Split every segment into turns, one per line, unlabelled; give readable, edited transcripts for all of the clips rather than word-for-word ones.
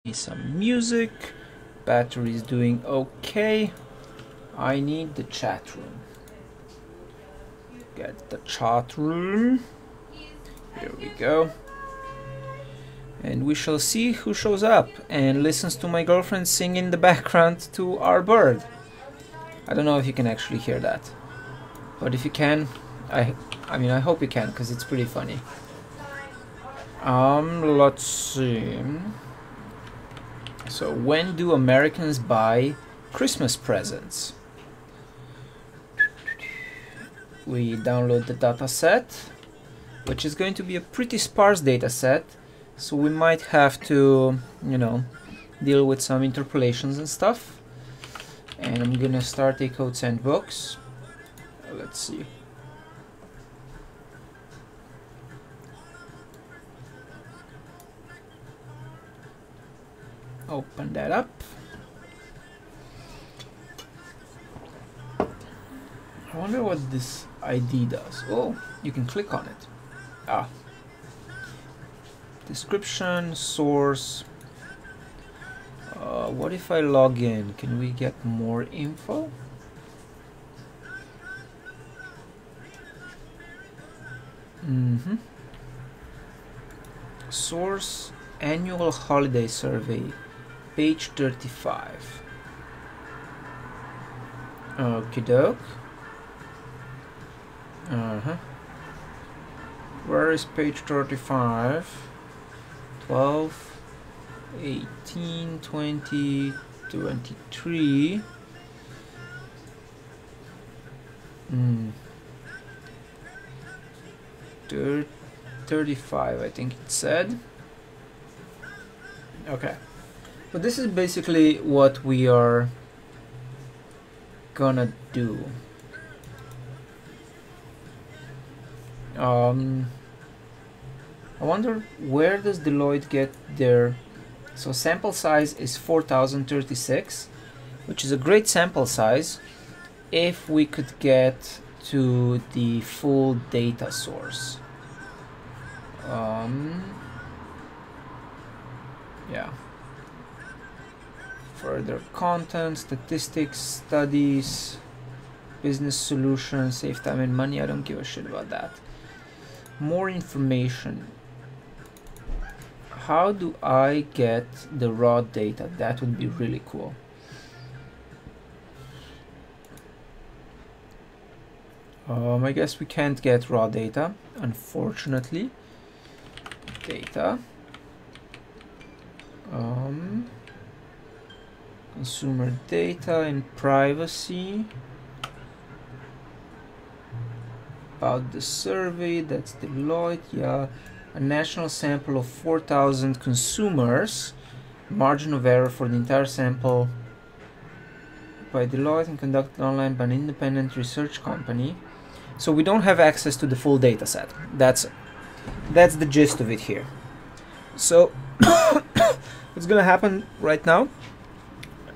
some music. Battery is doing okay. I need the chat room. Get the chat room. Here we go. And we shall see who shows up and listens to my girlfriend sing in the background to our bird. I don't know if you can actually hear that, but if you can, I mean, I hope you can, because it's pretty funny. Let's see. So when do Americans buy Christmas presents? We download the dataset, which is going to be a pretty sparse dataset, so we might have to, you know, deal with some interpolations and stuff. And I'm gonna start a code sandbox. Let's see. Open that up. I wonder what this ID does. Oh, you can click on it. Ah. Description, source. What if I log in? Can we get more info? Source, annual holiday survey, page 35. Okie doke. Where is page 35? 12, 18, 20, 23. 35, I think it said. Okay. But this is basically what we are gonna do. I wonder, where does Deloitte get their... So sample size is 4036, which is a great sample size if we could get to the full data source. Yeah. Further content, statistics, studies, business solutions, save time and money. I don't give a shit about that. More information. How do I get the raw data? That would be really cool. I guess we can't get raw data, unfortunately. Data. Consumer data and privacy. About the survey, that's Deloitte, yeah. A national sample of 4,000 consumers. Margin of error for the entire sample by Deloitte and conducted online by an independent research company. So we don't have access to the full data set. That's the gist of it here. So what's gonna happen right now?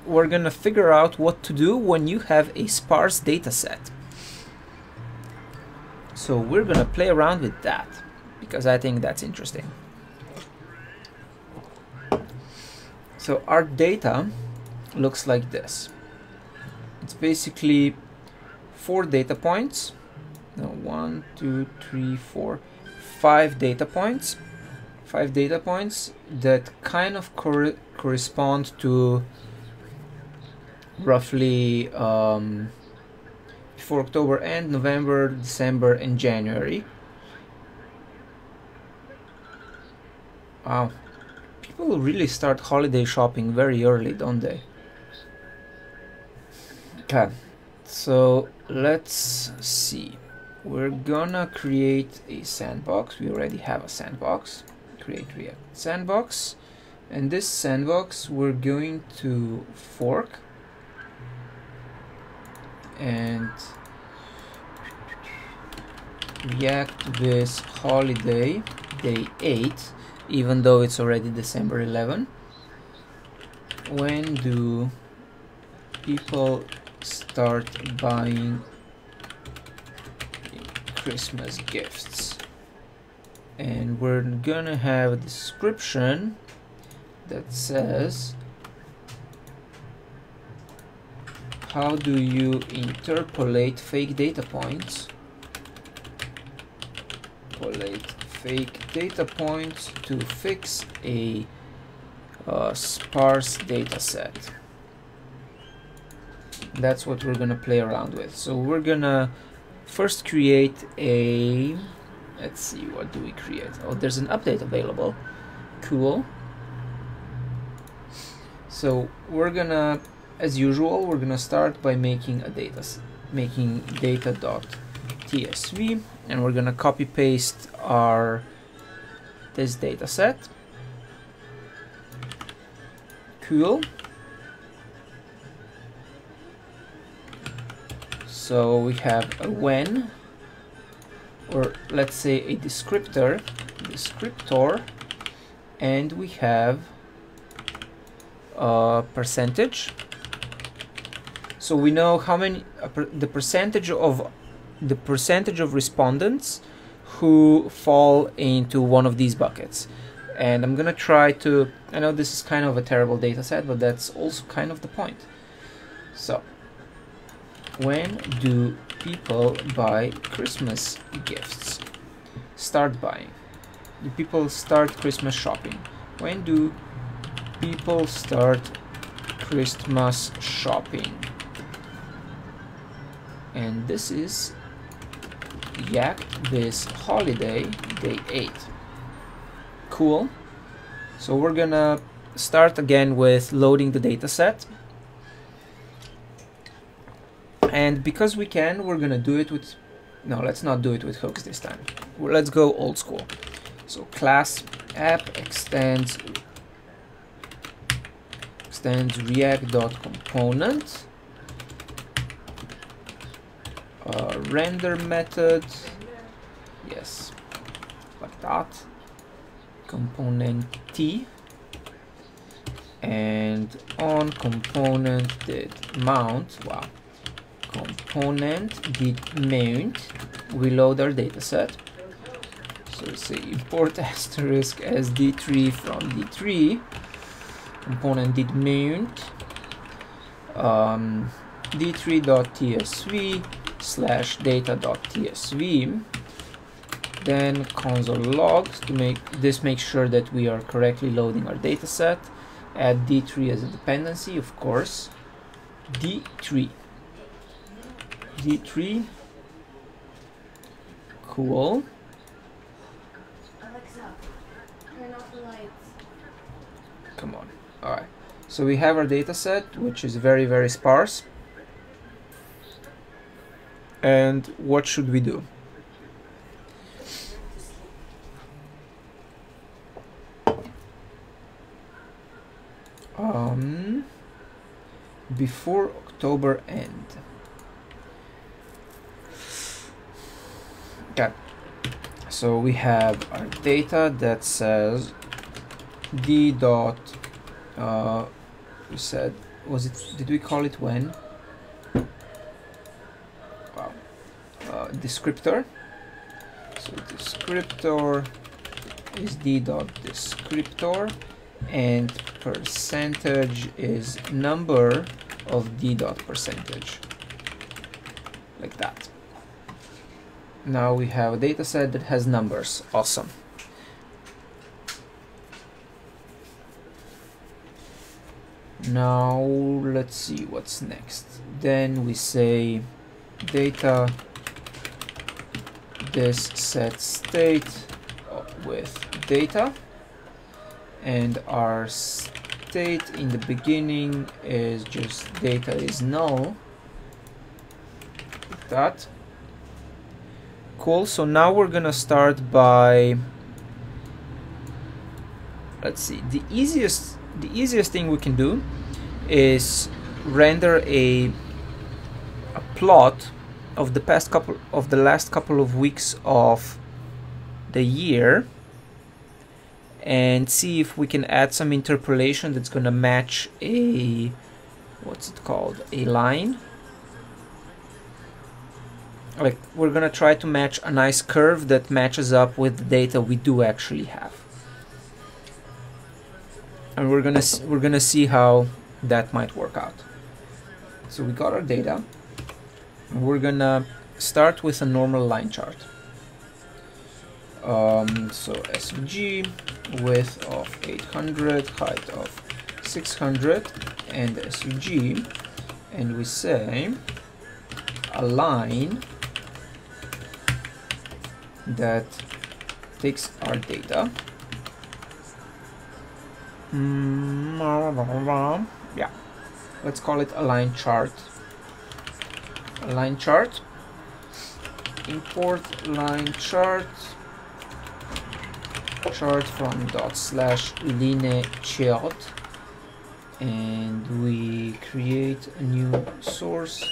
We're gonna figure out what to do when you have a sparse data set. So we're gonna play around with that because I think that's interesting. So our data looks like this. It's basically 4 data points. No, 1, 2, 3, 4, 5 data points. 5 data points that kind of correspond to roughly before October end, November, December, and January. Wow, people really start holiday shopping very early, don't they? Okay, so let's see. We're gonna create a sandbox. We already have a sandbox. Create React sandbox, and this sandbox we're going to fork and ReactVizHoliday day 8, even though it's already December 11. When do people start buying Christmas gifts? And we're gonna have a description that says, how do you interpolate fake data points? Interpolate fake data points to fix a sparse data set. That's what we're gonna play around with. So we're gonna first create a, let's see, what do we create? Oh, there's an update available. Cool. So we're gonna, as usual, we're gonna start by making a data.tsv, and we're gonna copy paste this data set. Cool. So we have a when, or let's say a descriptor, and we have a percentage. So we know how many, the percentage of respondents who fall into one of these buckets. And I'm gonna try to, I know this is kind of a terrible data set, but that's also kind of the point. So, when do people buy Christmas gifts? Start buying. Do people start Christmas shopping? When do people start Christmas shopping? And this is ReactVizHoliday day 8. Cool. So we're gonna start again with loading the data set. And because we can, we're gonna do it with, no, let's not do it with hooks this time. Let's go old school. So class app extends react.component, render method, yes, like that, component t, and on component did mount, wow, component did mount, we load our dataset. So say import asterisk as d3 from d3, component did mount, d3.tsv / data.tsv, then console logs to make sure that we are correctly loading our dataset. Add d3 as a dependency, of course. d3, cool.
Alexa, turn off the lights.
Come on. All right. So we have our dataset, which is very, very sparse. And what should we do? Before October end. Okay. So we have our data that says d dot, we said, was it, did we call it when? Wow. Descriptor. So descriptor is d dot descriptor, and percentage is number of d dot percentage, like that. Now we have a data set that has numbers. Awesome. Now let's see what's next. Then we say data this set state with data, and our state in the beginning is just data is null, like that. Cool. So now we're gonna start by, let's see, the easiest thing we can do is render a plot of the last couple of weeks of the year, and see if we can add some interpolation that's gonna match a, what's it called, a line. Like, we're gonna try to match a nice curve that matches up with the data we do actually have. and we're gonna see how that might work out. So we got our data. We're gonna start with a normal line chart. So SVG, width of 800, height of 600, and SVG, and we say a line that takes our data. Yeah, let's call it a line chart. A line chart. Import line chart. Chart from ./line_chart, and we create a new source.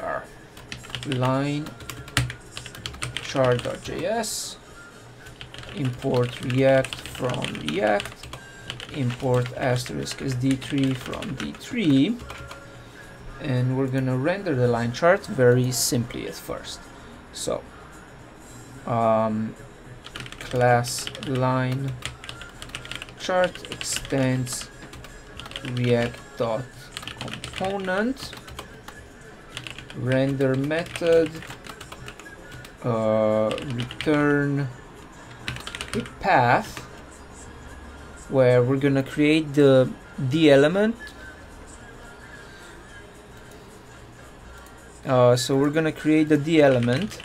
Our line chart.js. Import React from React. Import asterisk SD3 from D3, and we're gonna render the line chart very simply at first. So class line chart extends react.component render method return a path where we're gonna create the element. So we're gonna create the element.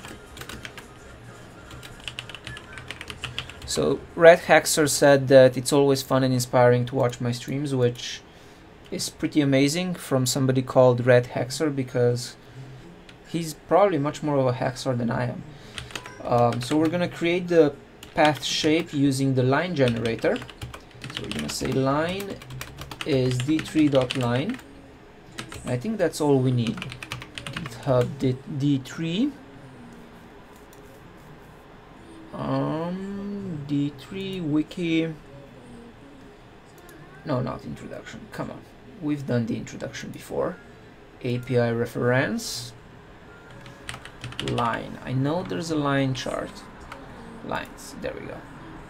So Red Haxor said that it's always fun and inspiring to watch my streams, which is pretty amazing from somebody called Red Haxor, because he's probably much more of a haxor than I am. So we're gonna create the path shape using the line generator. So we're gonna say line is d3.line. I think that's all we need. GitHub d3. D3 wiki. No, not introduction. Come on, we've done the introduction before. API reference. Line. I know there's a line chart. Lines. There we go.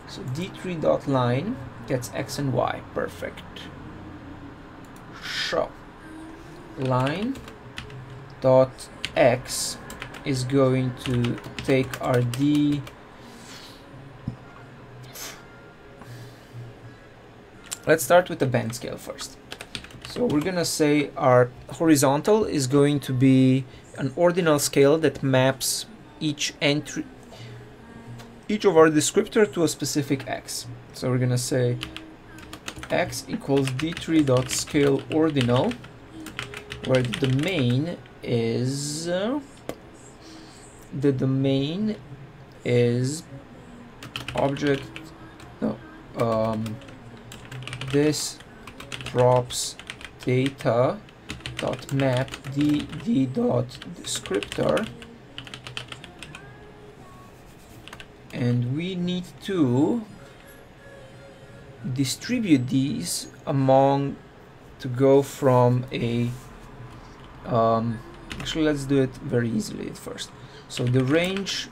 So d3.line gets x and y. Perfect. So line dot x is going to take our d. Let's start with the band scale first. So we're gonna say our horizontal is going to be an ordinal scale that maps each entry, each of our descriptor to a specific x. So we're gonna say x equals d3.scale ordinal, where the domain is object. No. This props data dot map dd dot descriptor, and we need to distribute these among to go from a actually let's do it very easily at first. So the range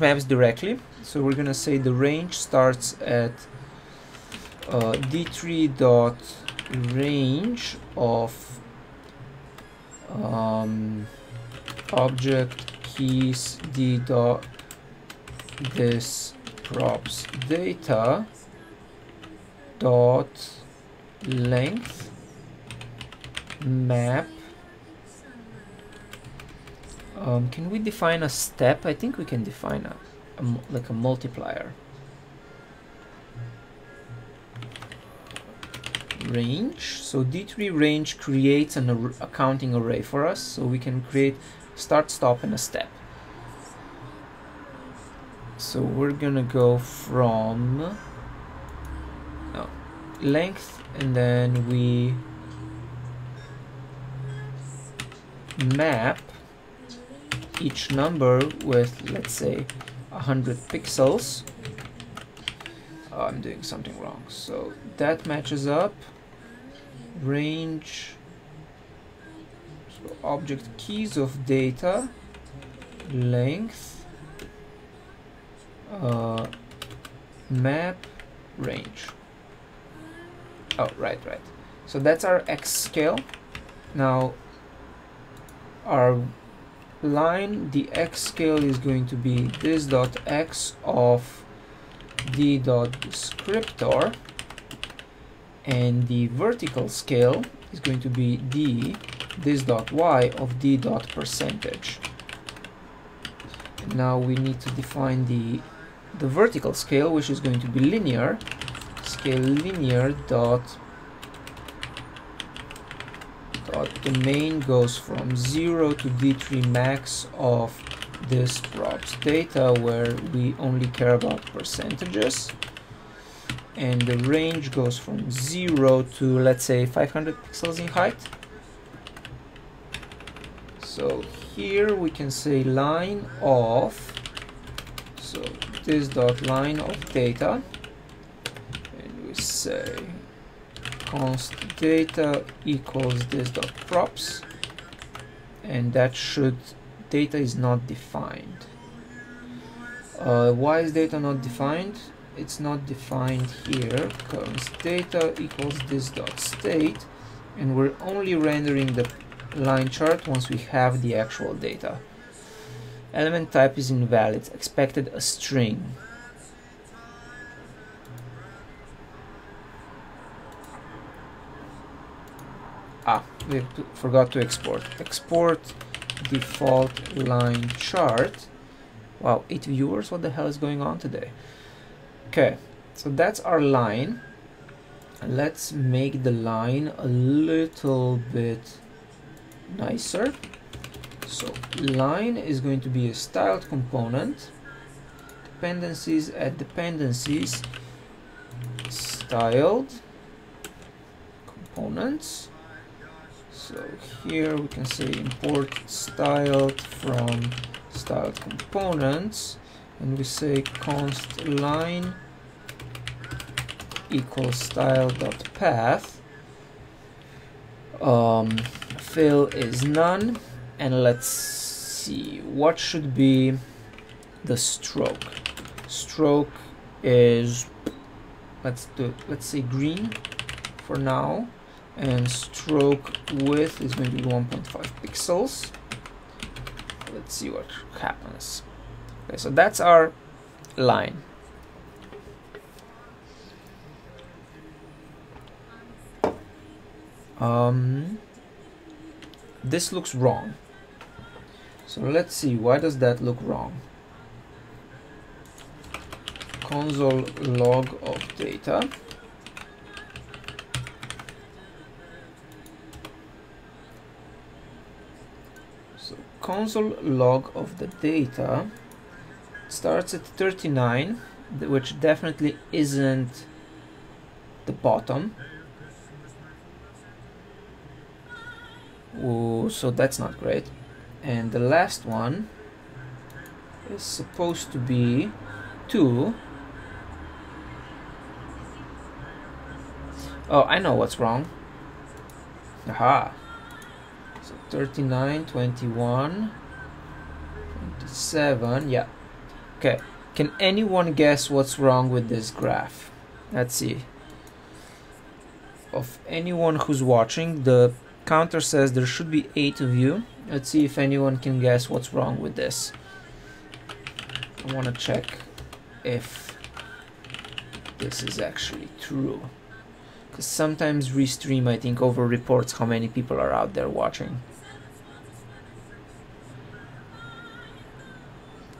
maps directly, so we're gonna say the range starts at d3 dot range of object keys d dot this props data dot length map. Can we define a step? I think we can define like a multiplier. Range. So d3 range creates an accounting array for us, so we can create start, stop, and a step. So we're gonna go from length, and then we map each number with, let's say, 100 pixels. Oh, I'm doing something wrong. So that matches up. Range, so object keys of data, length, map, range. Oh, right. So that's our x scale. Now our line, the x scale is going to be this dot x of d dot descriptor, and the vertical scale is going to be this dot y of d dot percentage. And now we need to define the vertical scale, which is going to be linear. Scale linear dot domain goes from 0 to d3 max of this props data, where we only care about percentages, and the range goes from 0 to, let's say, 500 pixels in height. So here we can say line of, so this dot line of data, and we say const data equals this dot props, and that should, data is not defined. Why is data not defined? It's not defined here because data equals this dot state, and we're only rendering the line chart once we have the actual data. Element type is invalid, expected a string. We forgot to export. Export default line chart. Wow, 8 viewers, what the hell is going on today? Okay, so that's our line. Let's make the line a little bit nicer. So line is going to be a styled component. Dependencies at dependencies, styled components. So here we can say import styled from styled components, and we say const line equals style.path. Fill is none, and let's see what should be the stroke. Stroke is, let's say green for now, and stroke width is going to be 1.5 pixels. Let's see what happens. Okay, so that's our line. This looks wrong. So let's see, why does that look wrong? Console log of data. So console log of the data starts at 39, which definitely isn't the bottom. Ooh, so that's not great. And the last one is supposed to be 2. Oh, I know what's wrong. Aha. So 39, 21, 27, yeah. Okay, can anyone guess what's wrong with this graph? Let's see. Of anyone who's watching, the counter says there should be 8 of you. Let's see if anyone can guess what's wrong with this. I want to check if this is actually true, because sometimes Restream, I think, over reports how many people are out there watching.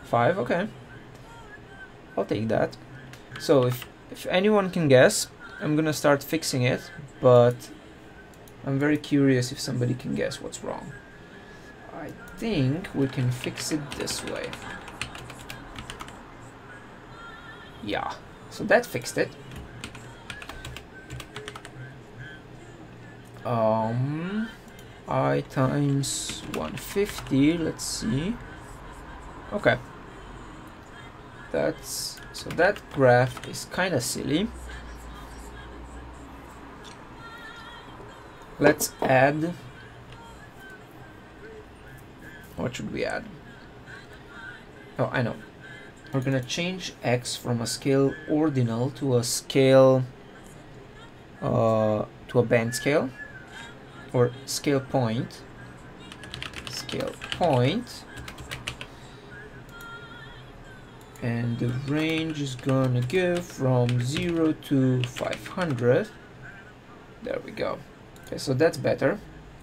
5, okay, I'll take that. So if anyone can guess, I'm gonna start fixing it, but I'm very curious if somebody can guess what's wrong. I think we can fix it this way. Yeah, so that fixed it. I times 150, let's see. Okay. So that graph is kind of silly. Let's add, what should we add? Oh, I know. We're gonna change x from a scale ordinal to a scale to a band scale or scale point. And the range is gonna give from 0 to 500. There we go. Okay, so that's better.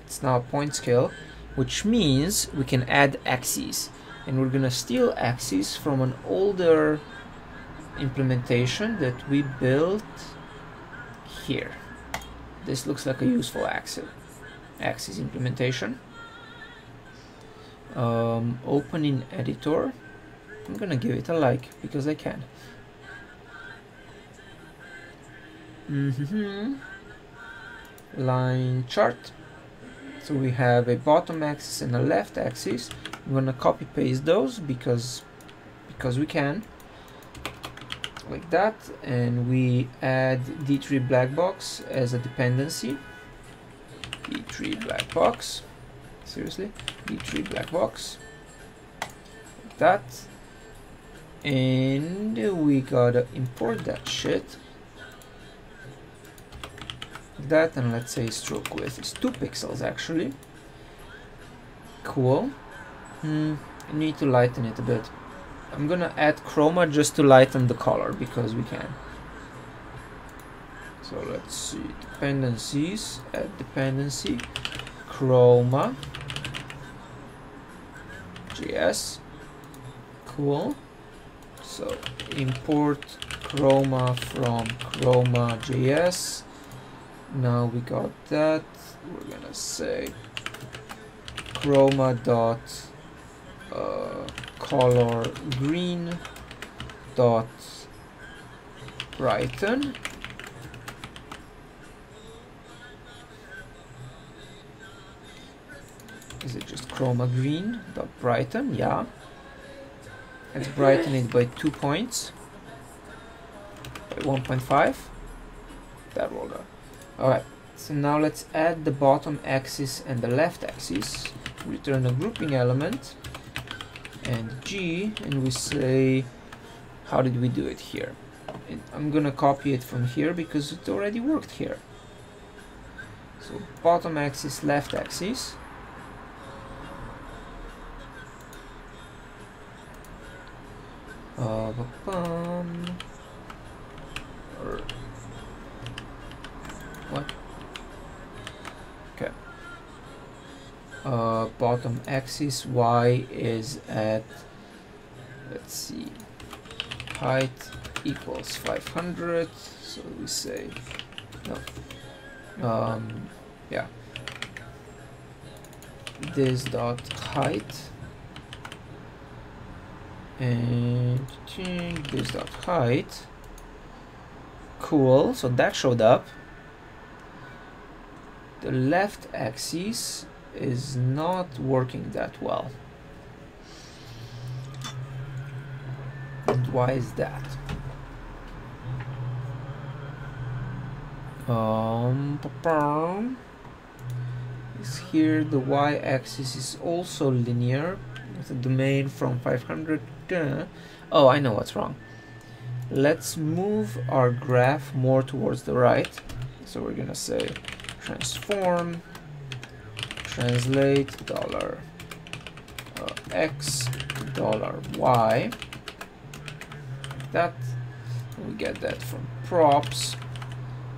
It's now a point scale, which means we can add axes, and we're gonna steal axes from an older implementation that we built here. This looks like a useful axis implementation. Open in editor. I'm gonna give it a like because I can. Line chart. So we have a bottom axis and a left axis. I'm gonna copy paste those because we can, like that, and we add D3 black box as a dependency. D3 black box. Seriously, D3 black box. Like that. And we gotta import that shit. Like that, and let's say stroke width is 2 pixels actually. Cool. I need to lighten it a bit. I'm gonna add chroma just to lighten the color because we can. So let's see, dependencies, add dependency, chroma, JS, cool. So import chroma from chroma.js. Now we got that. We're gonna say chroma dot color green dot brighten. Is it just chroma green dot brighten? Yeah. Let's brighten it by 2 points. By 1.5. That rolled out. Alright, so now let's add the bottom axis and the left axis. Return a grouping element and G, and we say, how did we do it here? And I'm gonna copy it from here because it already worked here. So bottom axis, left axis. What? Okay. Bottom axis Y is at, let's see, height equals 500. So we say no. Yeah. This dot height. And change this dot height. Cool, so that showed up. The left axis is not working that well. And why is that? Is here the y-axis is also linear with a domain from 500 to... Oh, I know what's wrong. Let's move our graph more towards the right. So we're gonna say transform translate $x $y. That we get that from props.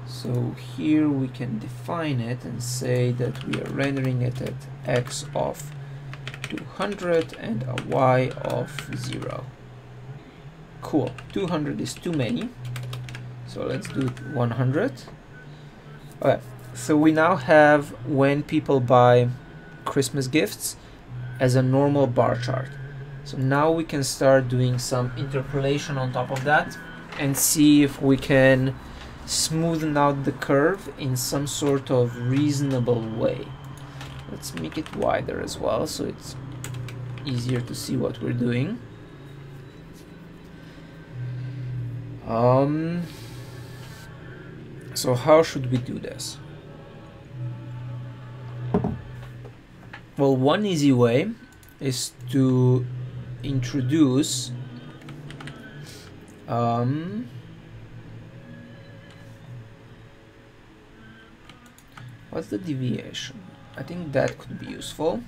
So here we can define it and say that we are rendering it at x of 200 and a y of 0. Cool. 200 is too many, so let's do 100. Okay, so we now have when people buy Christmas gifts as a normal bar chart. So now we can start doing some interpolation on top of that and see if we can smoothen out the curve in some sort of reasonable way. Let's make it wider as well so it's easier to see what we're doing. So how should we do this? Well, one easy way is to introduce What's the deviation? I think that could be useful.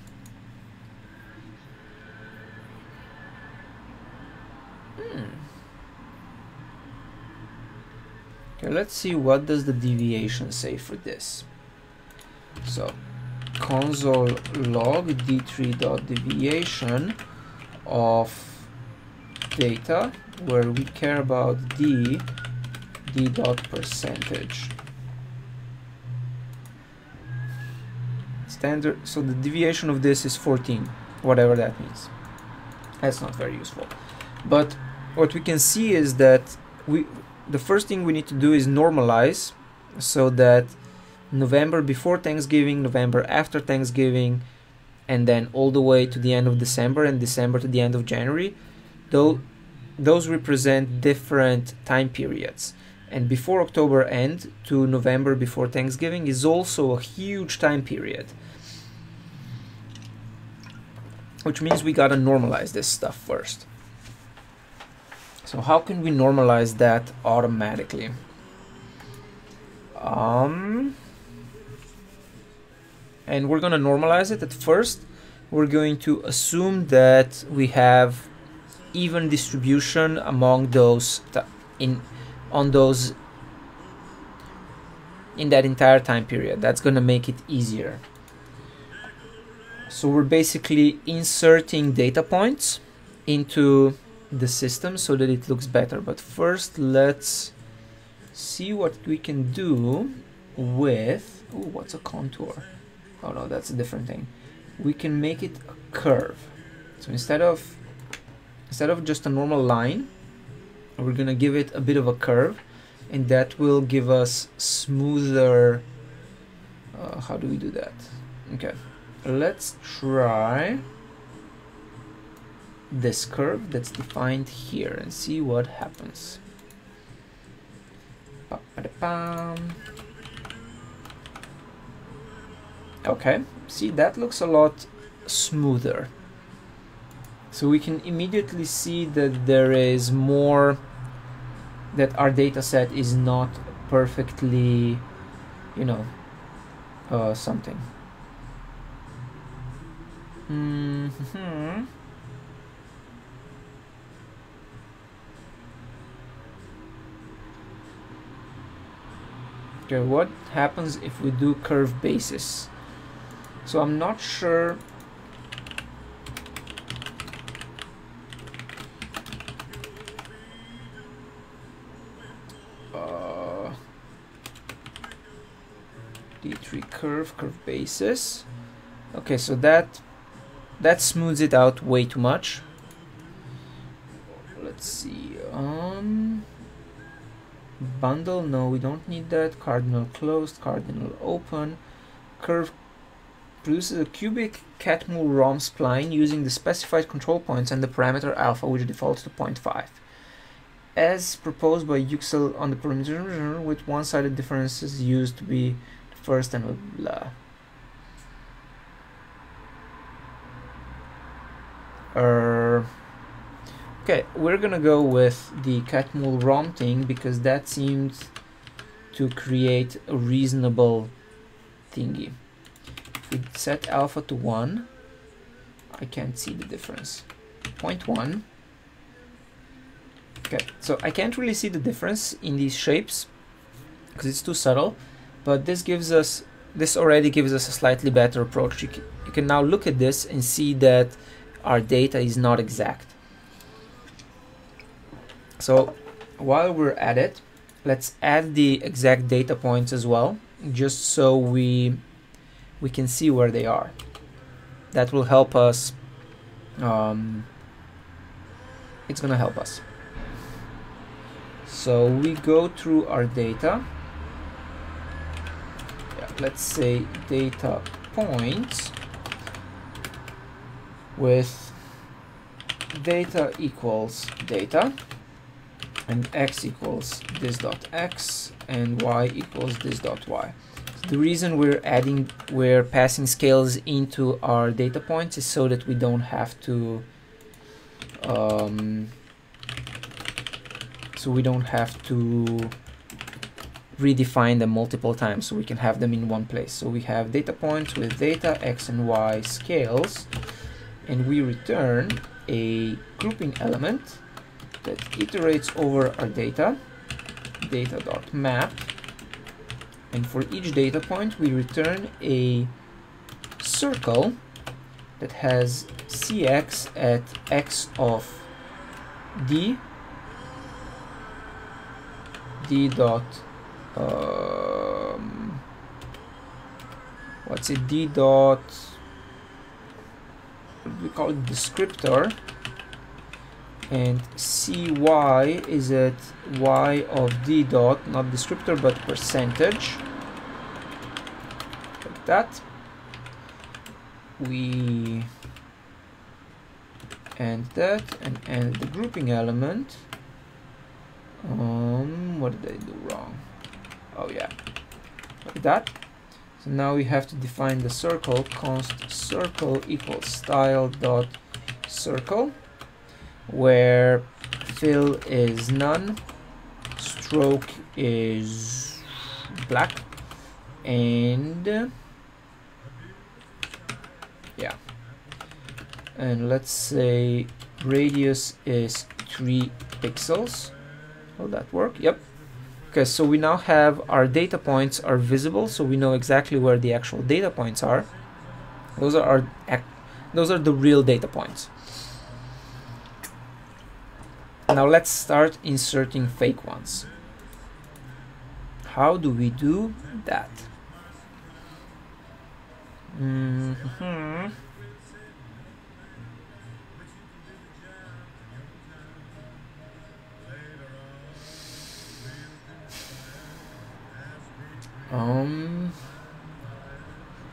Okay, let's see what does the deviation say for this. So console log d3.deviation of data, where we care about d dot percentage. Standard, so the deviation of this is 14, whatever that means. That's not very useful. But what we can see is that the first thing we need to do is normalize, so that November before Thanksgiving, November after Thanksgiving, and then all the way to the end of December, and December to the end of January, those represent different time periods. And before October end to November before Thanksgiving is also a huge time period, which means we gotta normalize this stuff first. So how can we normalize that automatically? And we're gonna normalize it. At first, we're going to assume that we have even distribution among those in that entire time period. That's gonna make it easier. So we're basically inserting data points into the system so that it looks better. But first, let's see what we can do with, oh, what's a contour? Oh no, that's a different thing. We can make it a curve. So instead of just a normal line, we're gonna give it a bit of a curve, and that will give us smoother. How do we do that? Okay, let's try this curve that's defined here and see what happens. Okay, see, that looks a lot smoother. So we can immediately see that there is more, that our data set is not perfectly, you know, something. Okay, what happens if we do curve basis? So I'm not sure. D3 curve basis. Okay, so that smooths it out way too much. Let's see. Bundle, no, we don't need that. Cardinal closed, cardinal open. Curve produces a cubic catmull ROM spline using the specified control points and the parameter alpha, which defaults to 0.5. As proposed by Yüksel on the parameter, with one-sided differences used to be the first and blah. Okay, we're gonna go with the catmull ROM thing because that seems to create a reasonable thingy. If we set alpha to 1, I can't see the difference. 0.1. Okay, so I can't really see the difference in these shapes because it's too subtle, but this already gives us a slightly better approach. You can now look at this and see that our data is not exact. So while we're at it, let's add the exact data points as well, just so we can see where they are. That will help us. It's gonna help us. So we go through our data. Yeah, let's say data points with data equals data, and x equals this dot x, and y equals this dot y. So the reason we're passing scales into our data points is so that we don't have to redefine them multiple times so we can have them in one place. So we have data points with data x and y scales, and we return a grouping element that iterates over our data.map, and for each data point we return a circle that has cx at x of d dot what's it, d dot, what do we call it, descriptor, and cy is at y of d dot, not descriptor but percentage, like that. We end that and end the grouping element. What did I do wrong? Oh yeah, like that. So now we have to define the circle, const circle equals style dot circle, where fill is none, stroke is black, and yeah, and let's say radius is 3 pixels. Will that work? Yep. Okay, so we now have our data points are visible, so we know exactly where the actual data points are. Those are the real data points. Now let's start inserting fake ones. How do we do that?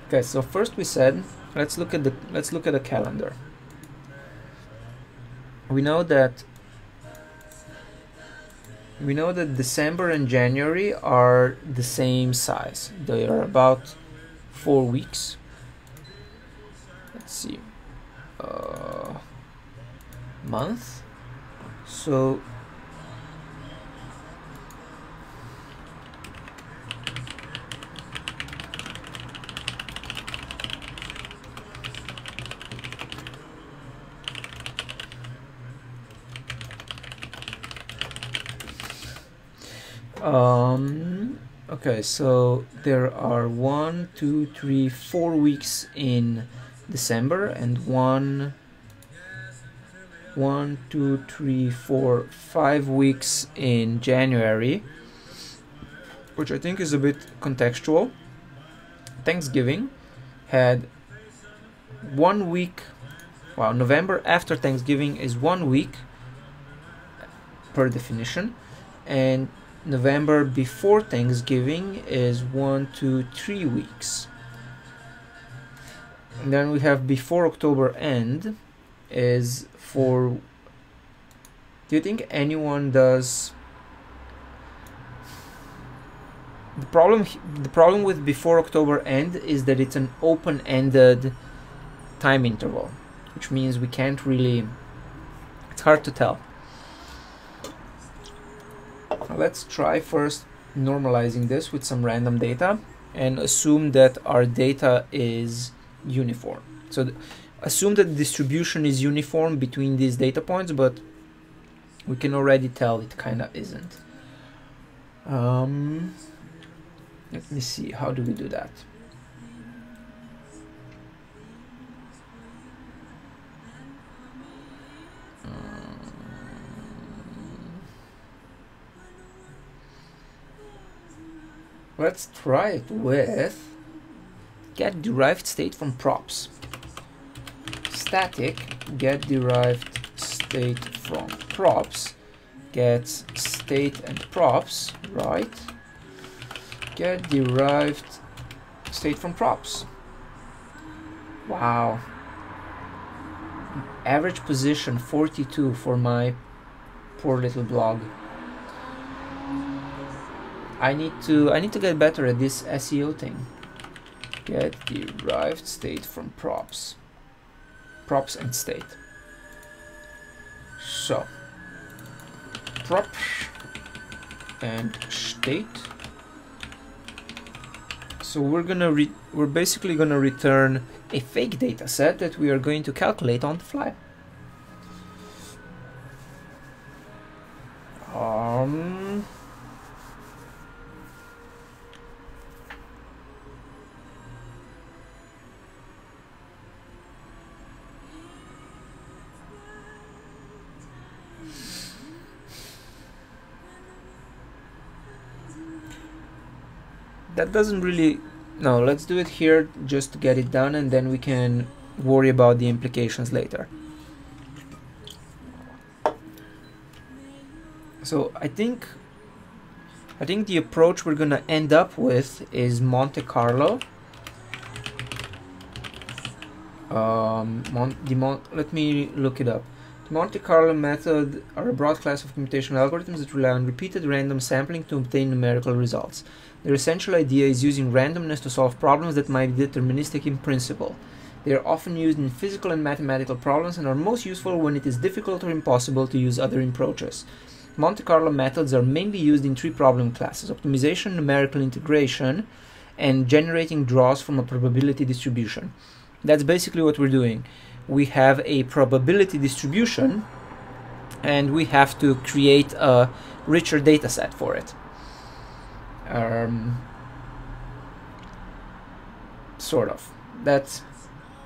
Okay, so first we said let's look at the calendar. We know that December and January are the same size. They are about 4 weeks. Let's see, month. So okay, so there are 1, 2, 3, 4 weeks in December and 1, 2, 3, 4, 5 weeks in January, which I think is a bit contextual. Thanksgiving had 1 week. Well, November after Thanksgiving is 1 week per definition, and November before Thanksgiving is 1, 2, 3 weeks. And then we have before October end is for. Do you think anyone does? The problem with before October end is that it's an open-ended time interval, which means we can't really. It's hard to tell. Let's try first normalizing this with some random data and assume that our data is uniform. So assume that the distribution is uniform between these data points, but we can already tell it kinda isn't. Let me see, how do we do that? Let's try it with get derived state from props. Static get derived state from props gets state and props, right? Get derived state from props. Wow. Average position 42 for my poor little blog. I need to get better at this SEO thing. Get derived state from props. Props and state. So props and state So we're basically gonna return a fake data set that we are going to calculate on the fly. That doesn't really... No, let's do it here just to get it done, and then we can worry about the implications later. So I think the approach we're gonna end up with is Monte Carlo. Let me look it up. The Monte Carlo method are a broad class of computational algorithms that rely on repeated random sampling to obtain numerical results. Their essential idea is using randomness to solve problems that might be deterministic in principle. They are often used in physical and mathematical problems and are most useful when it is difficult or impossible to use other approaches. Monte Carlo methods are mainly used in three problem classes: optimization, numerical integration, and generating draws from a probability distribution. That's basically what we're doing. We have a probability distribution and we have to create a richer data set for it. Sort of. That's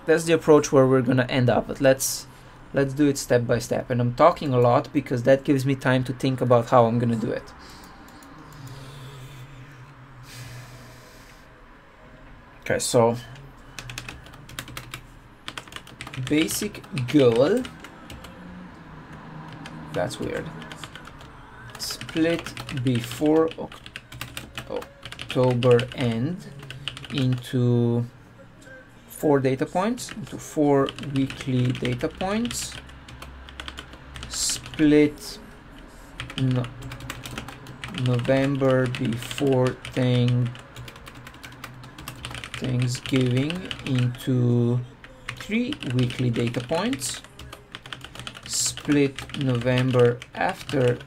the approach where we're gonna end up, but let's do it step by step. And I'm talking a lot because that gives me time to think about how I'm gonna do it. Okay, so basic goal, that's weird, split before October end into 4 data points, into 4 weekly data points, split November before Thanksgiving into 3 weekly data points, split November after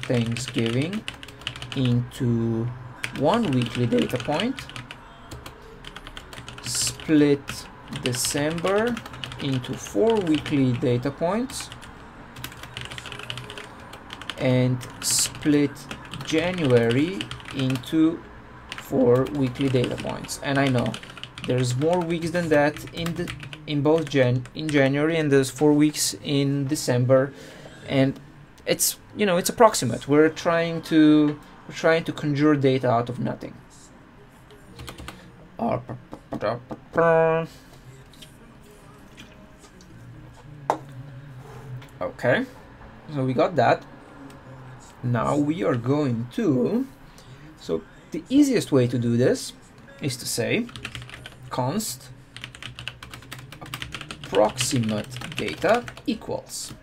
Thanksgiving into 1 weekly data point, split December into 4 weekly data points, and split January into 4 weekly data points. And I know there's more weeks than that in January, and there's 4 weeks in December, and it's, you know, it's approximate. We're trying to conjure data out of nothing. Okay, so we got that. Now we are going to, so the easiest way to do this is to say const approximate data equals,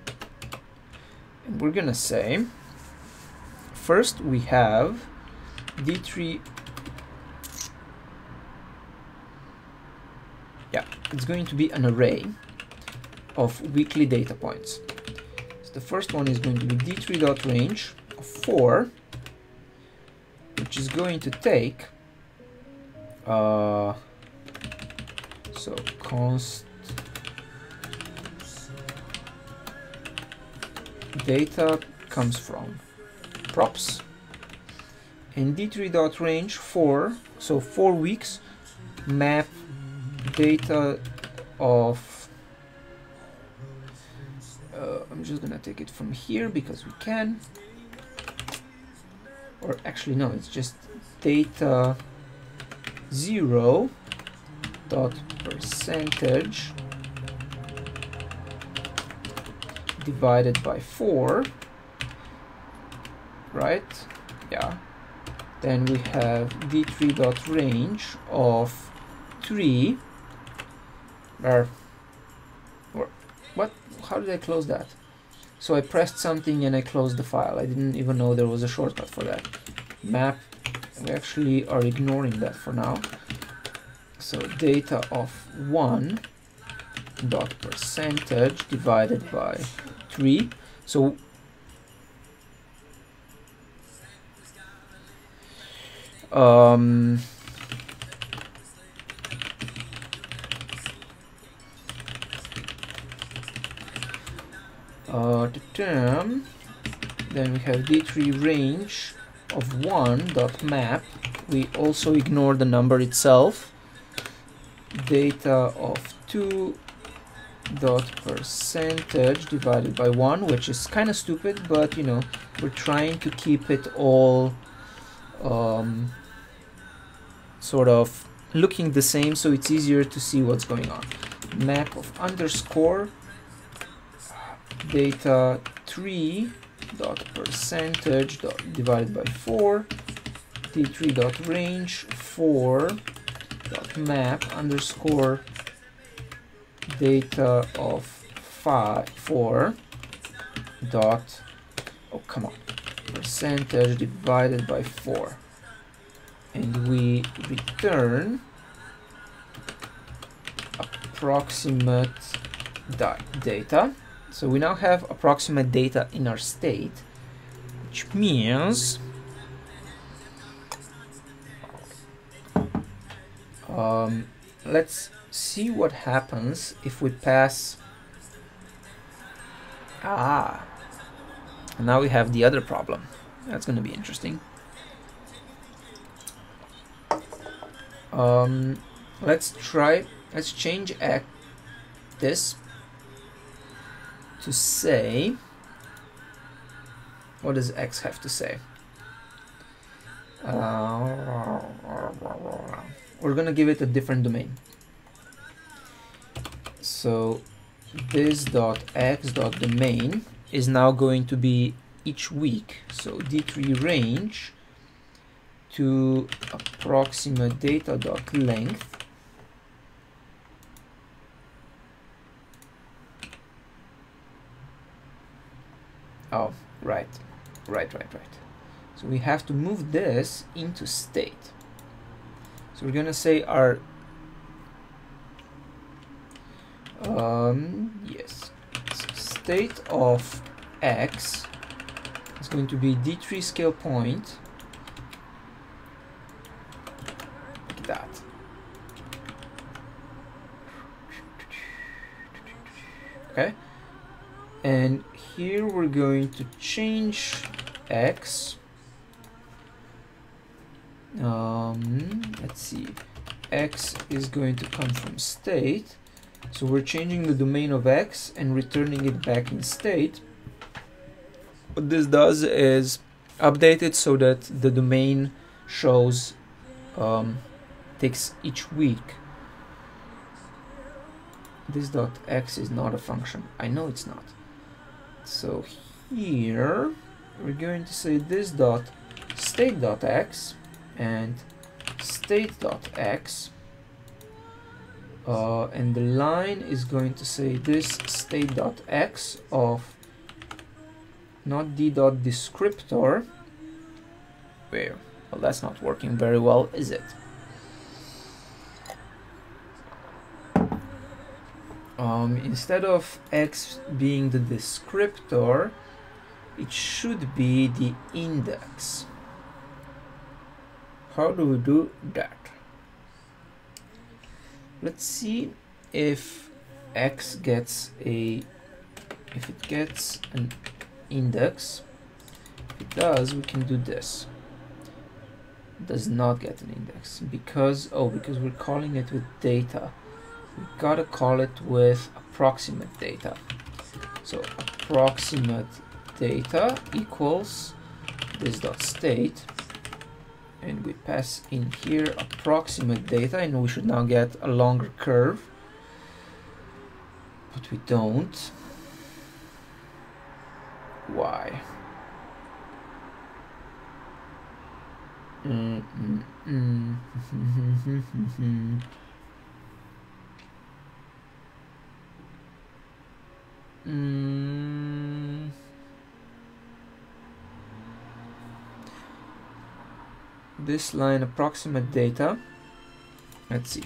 and we're gonna say first we have d3, yeah, it's going to be an array of weekly data points. So the first one is going to be d3.range of 4, which is going to take so const data comes from props, and d3.range 4, so 4 weeks, map data of I'm just gonna take it from here because we can, or actually no, it's just data 0 dot percentage divided by 4, right? Yeah. Then we have d3.range of 3, or what? How did I close that? So I pressed something and I closed the file. I didn't even know there was a shortcut for that. Map, we actually are ignoring that for now. So data of 1 dot percentage divided by 3. So the term. Then we have d3 range of 1 dot map. We also ignore the number itself. Data of 2 dot percentage divided by 1, which is kind of stupid, but you know, we're trying to keep it all sort of looking the same, so it's easier to see what's going on. Map of underscore data 3 dot percentage dot divided by 4, d3 dot range 4 dot map underscore data of 4 dot, oh come on, percentage divided by 4, and we return approximate data. So we now have approximate data in our state, which means let's see what happens if we pass. Now we have the other problem. That's going to be interesting. Let's change this to say, what does x have to say? We're gonna give it a different domain. So this dot x dot domain is now going to be each week. So d3 range to approximate data dot length right. So we have to move this into state. So we're gonna say our yes, state of x is going to be d3 scale point, like that. Okay, and here we're going to change x. Let's see, x is going to come from state, so we're changing the domain of x and returning it back in state. What this does is update it so that the domain shows takes each week. This dot x is not a function. I know it's not. So here we're going to say this dot state dot x and state dot x, and the line is going to say this state dot x of not d dot descriptor. Where? Well, that's not working very well, is it? Instead of x being the descriptor, it should be the index. How do we do that? Let's see if x gets an index. If it does, we can do this. It does not get an index because we're calling it with data. We gotta call it with approximate data. So approximate data equals this dot state, and we pass in here approximate data, and we should now get a longer curve, but we don't. Why? This line approximate data, let's see,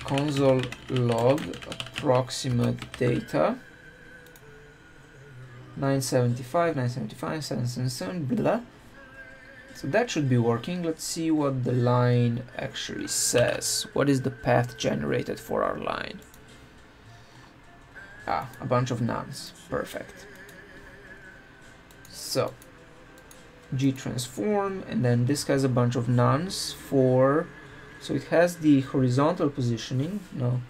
console log approximate data 975 777 blah. So that should be working. Let's see what the line actually says. What is the path generated for our line? A bunch of nuns. Perfect. So G transform, and then this has a bunch of nuns for, so it has the horizontal positioning, no,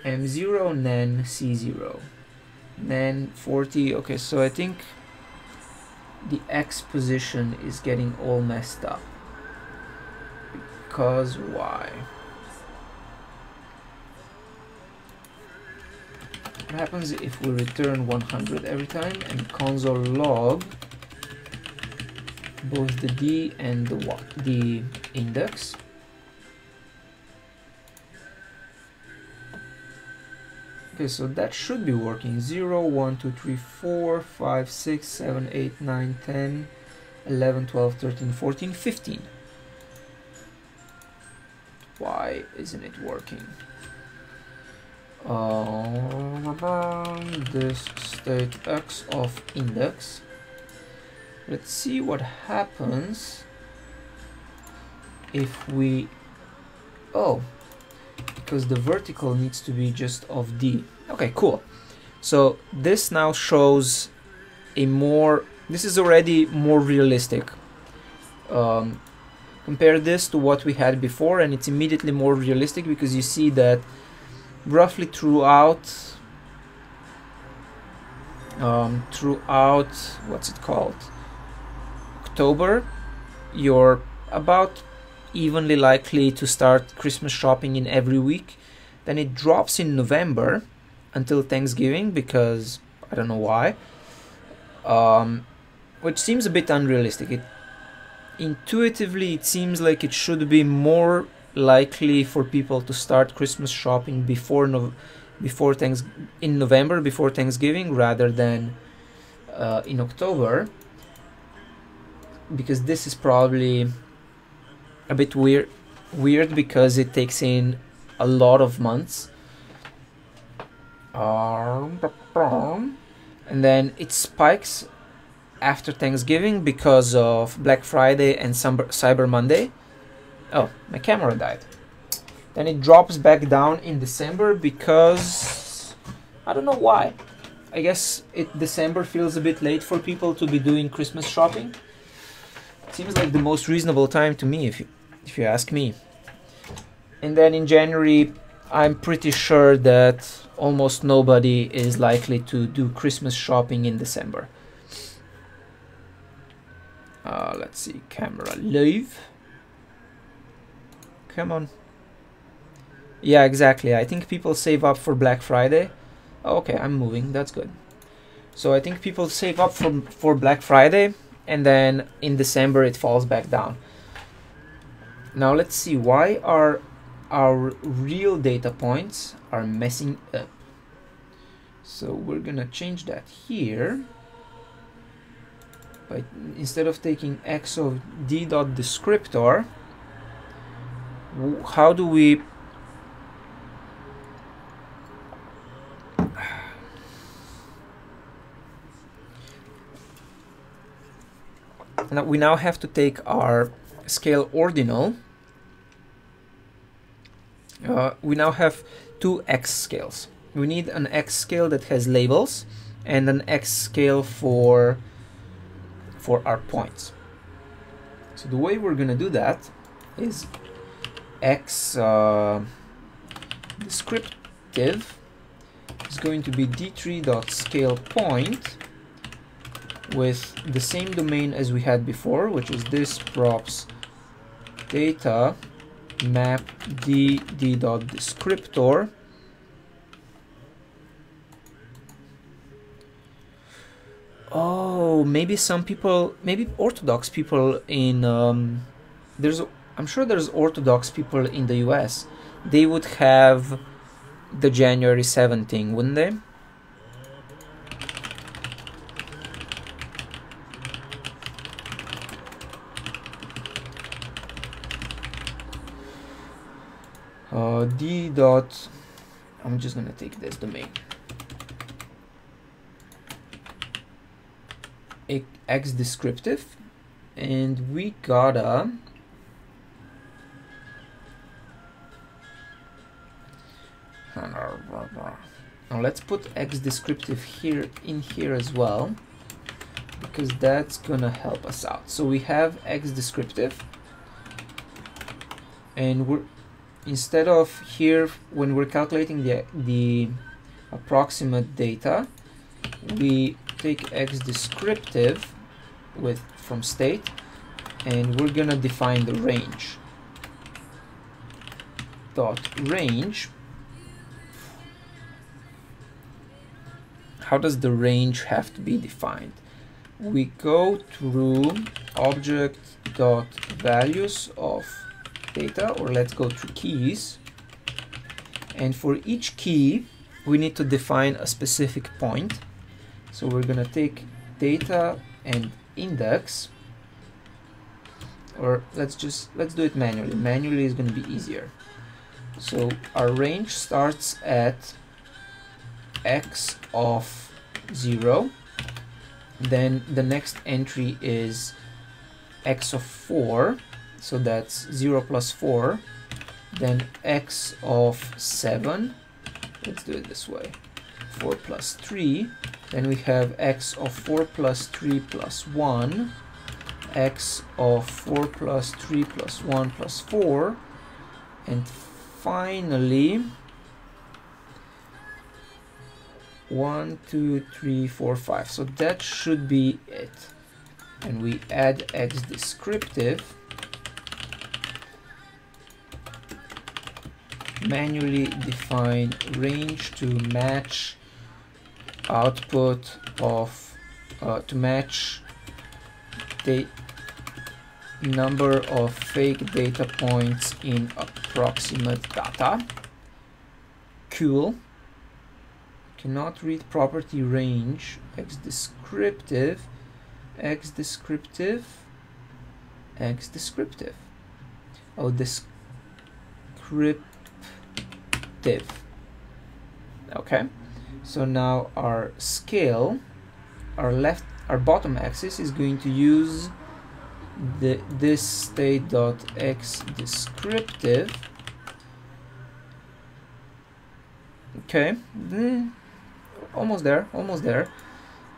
M0, nan C0, nan 40. Okay, so I think the X position is getting all messed up. Because why? What happens if we return 100 every time and console log both the D and the index? Okay, so that should be working. 0, 1, 2, 3, 4, 5, 6, 7, 8, 9, 10, 11, 12, 13, 14, 15. Why isn't it working? This state X of index. Let's see what happens if we, oh, because the vertical needs to be just of D. Okay, cool. So this now shows a more, this is already more realistic. Compare this to what we had before, and it's immediately more realistic because you see that roughly throughout what's it called, October, you're about evenly likely to start Christmas shopping in every week. Then it drops in November until Thanksgiving, because I don't know why, which seems a bit unrealistic. Intuitively it seems like it should be more likely for people to start Christmas shopping in November, before Thanksgiving, rather than in October, because this is probably a bit weird because it takes in a lot of months, and then it spikes after Thanksgiving because of Black Friday and Cyber Monday. Oh, my camera died. Then it drops back down in December because I don't know why. I guess December feels a bit late for people to be doing Christmas shopping. Seems like the most reasonable time to me, if you ask me. And then in January, I'm pretty sure that almost nobody is likely to do Christmas shopping in December. Let's see, camera live. Come on. Yeah, exactly. I think people save up for Black Friday. Oh, okay, I'm moving. That's good. So I think people save up for Black Friday, and then in December it falls back down. Now let's see, why are our real data points are messing up. So we're gonna change that here. But instead of taking X of D dot descriptor, how do we we now have to take our scale ordinal. We now have two X scales. We need an X scale that has labels and an X scale for our points. So the way we're gonna do that is X descriptive is going to be d3.scalePoint with the same domain as we had before, which is this props data map d.descriptor. Oh, maybe some people, maybe Orthodox people in I'm sure there's Orthodox people in the US. They would have the January 7th thing, wouldn't they? D dot, I'm just gonna take this domain. X descriptive, and we gotta now let's put X descriptive here in here as well, because that's gonna help us out. So we have X descriptive, and we're instead of here when we're calculating the approximate data, we take X descriptive from state, and we're gonna define the range. Dot range. How does the range have to be defined? We go through object dot values of data, or let's go through keys, and for each key we need to define a specific point. So we're gonna take data and index, or let's do it manually. Manually is gonna be easier. So our range starts at X of 0, then the next entry is X of 4, so that's 0 plus 4, then X of 7, let's do it this way, 4 plus 3, then we have X of 4 plus 3 plus 1, X of 4 plus 3 plus 1 plus 4, and finally 1, 2, 3, 4, 5. So that should be it. And we add X descriptive, manually define range to match output of to match the number of fake data points in approximate data. Cool. Cannot read property range X descriptive, X descriptive, X descriptive. Oh, descriptive. Okay, so now our scale, our bottom axis is going to use this state dot X descriptive. Okay, almost there, almost there.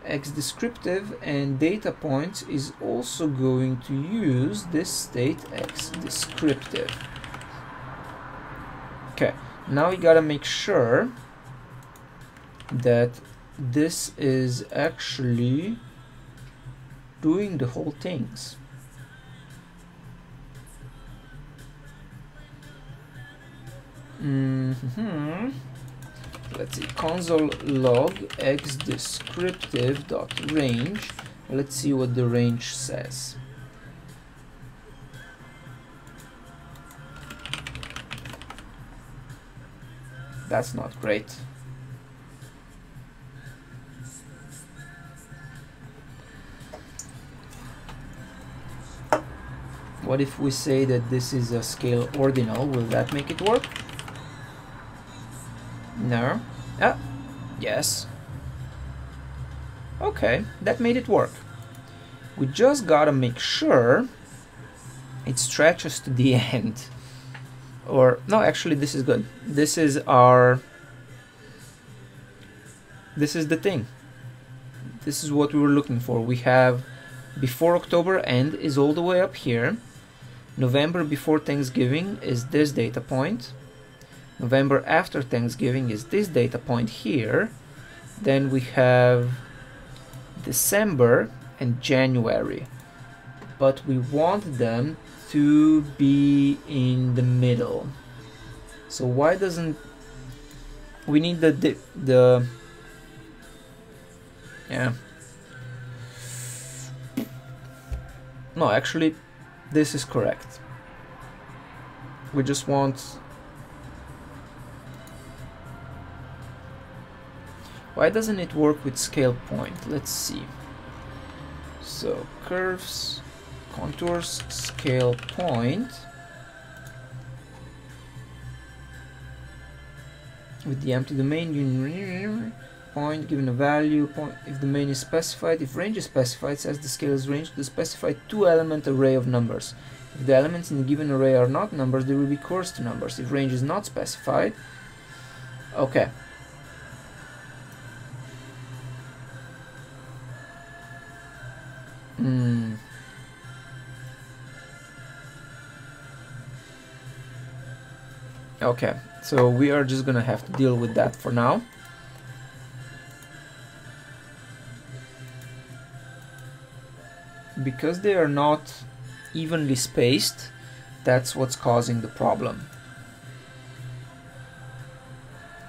X descriptive, and data points is also going to use this state X descriptive. Okay, now we gotta make sure that this is actually doing the whole things. Let's see, console log X descriptive dot range. Let's see what the range says. That's not great. What if we say that this is a scale ordinal? Will that make it work? No. Ah, yes. Okay, that made it work. We just gotta make sure it stretches to the end. Or, no, actually this is good. This is the thing. This is what we were looking for. We have before October end is all the way up here. November before Thanksgiving is this data point. November after Thanksgiving is this data point here. Then we have December and January. But we want them to be in the middle. So why doesn't we need the yeah. No, actually this is correct. We just want, why doesn't it work with scale point? Let's see. So curves, contours, scale point. With the empty domain, you point given a value, point if the domain is specified. If range is specified, it says the scale is range to the specified two-element array of numbers. If the elements in the given array are not numbers, they will be coarse to numbers. If range is not specified, okay. Okay, so we are just gonna have to deal with that for now. Because they are not evenly spaced, that's what's causing the problem.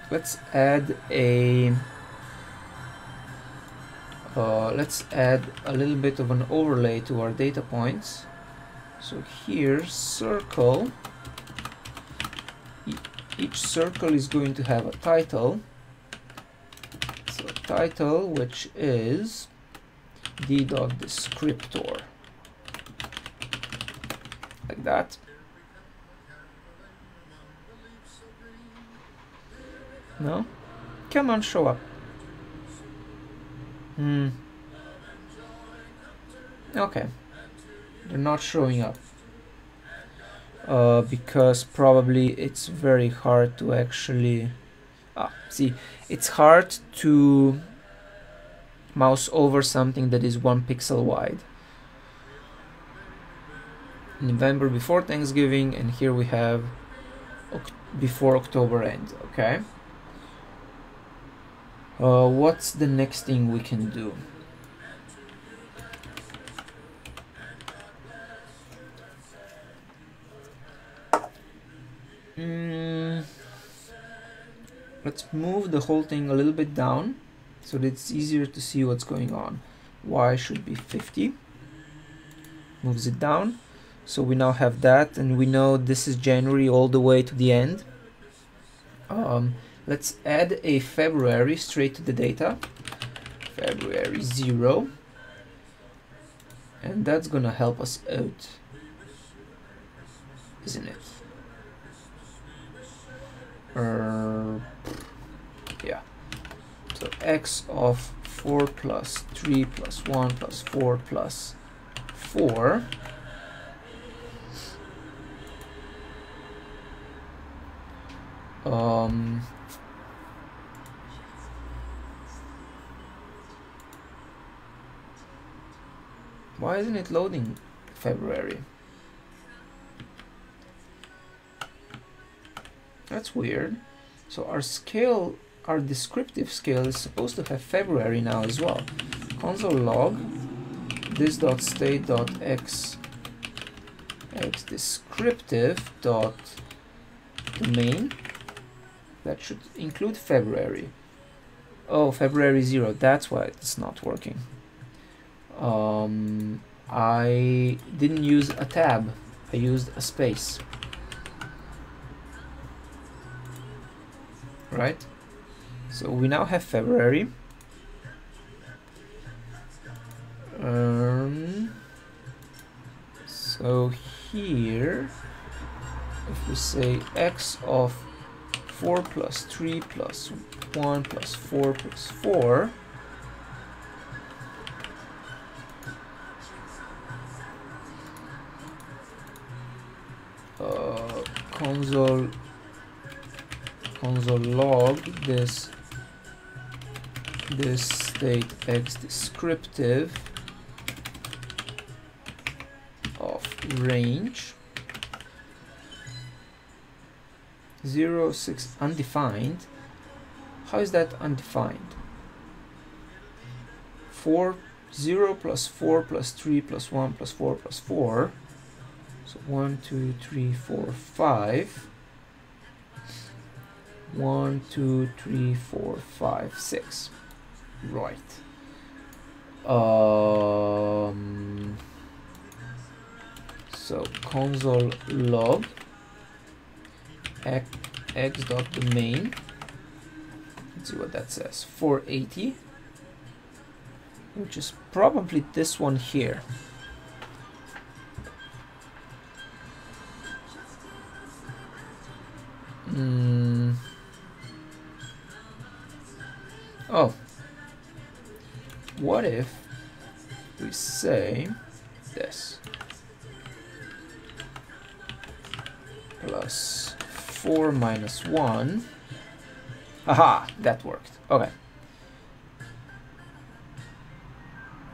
Let's add a little bit of an overlay to our data points. So here, circle. Each circle is going to have a title. So title, which is d.descriptor, like that. No? Come on, show up. Okay. They're not showing up. Because probably it's very hard to actually... see, it's hard to mouse over something that is 1 pixel wide. November before Thanksgiving, and here we have before October end, okay? What's the next thing we can do? Let's move the whole thing a little bit down so that it's easier to see what's going on. Y should be 50. Moves it down. So we now have that, and we know this is January all the way to the end. Let's add a February straight to the data. February 0. And that's gonna help us out, isn't it? Yeah. So x of 4 plus 3 plus 1 plus 4 plus 4. Why isn't it loading February? That's weird. So our scale, our descriptive scale is supposed to have February now as well. Console log this.state.x descriptive dot domain. That should include February. Oh, February 0. That's why it's not working. I didn't use a tab. I used a space. Right? So we now have February. So here, if we say x of 4 plus 3 plus 1 plus 4 plus 4, console log this state x descriptive of range 0, 6 undefined. How is that undefined? 0 plus 4 plus 3 plus 1 plus 4 plus 4. So 1, 2, 3, 4, 5. 1, 2, 3, 4, 5, 6. Right. So console log x.domain. Let's see what that says. 480, which is probably this one here. Oh, what if we say this plus 4 minus 1. Aha, that worked. Okay.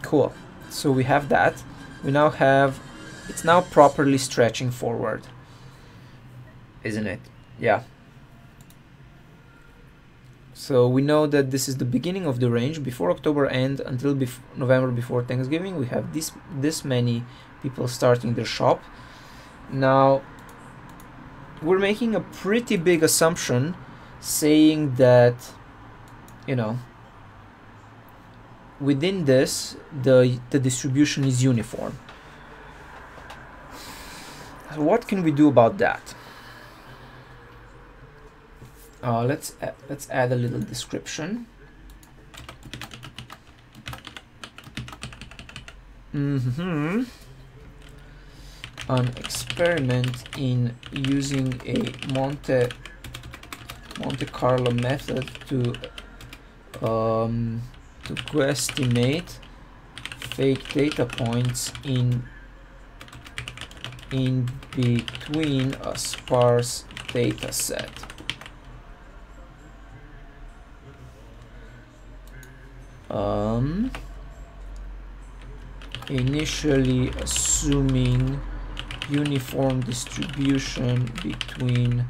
Cool. So we have that. We now have, it's now properly stretching forward, isn't it? Yeah. So we know that this is the beginning of the range. Before October end until November before Thanksgiving, we have this many people starting their shop. Now we're making a pretty big assumption saying that, you know, within this the distribution is uniform. So what can we do about that? Let's add a little description. An experiment in using a Monte Carlo method to estimate fake data points in between a sparse data set. Initially assuming uniform distribution between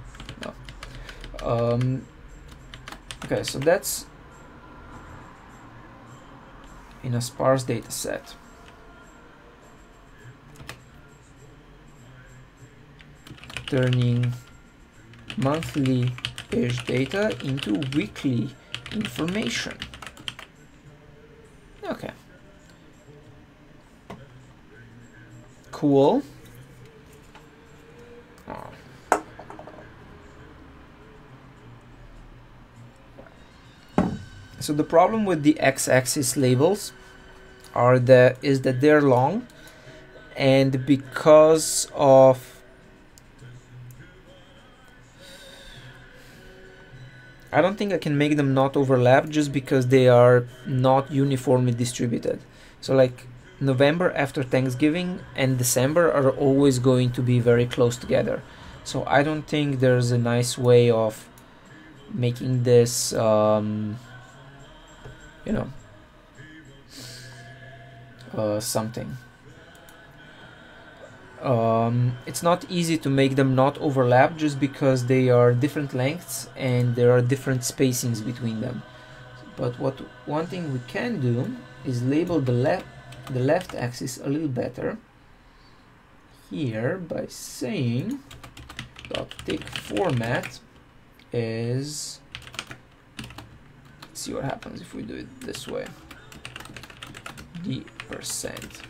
okay, so that's in a sparse data set. Turning monthly-ish data into weekly information. Okay. Cool. So the problem with the x-axis labels is that they're long, and because of I don't think I can make them not overlap just because they are not uniformly distributed. So like November after Thanksgiving and December are always going to be very close together. So I don't think there's a nice way of making this, you know, something. It's not easy to make them not overlap just because they are different lengths and there are different spacings between them. But one thing we can do is label the left axis a little better here by saying .tick format is, let's see what happens if we do it this way, the %.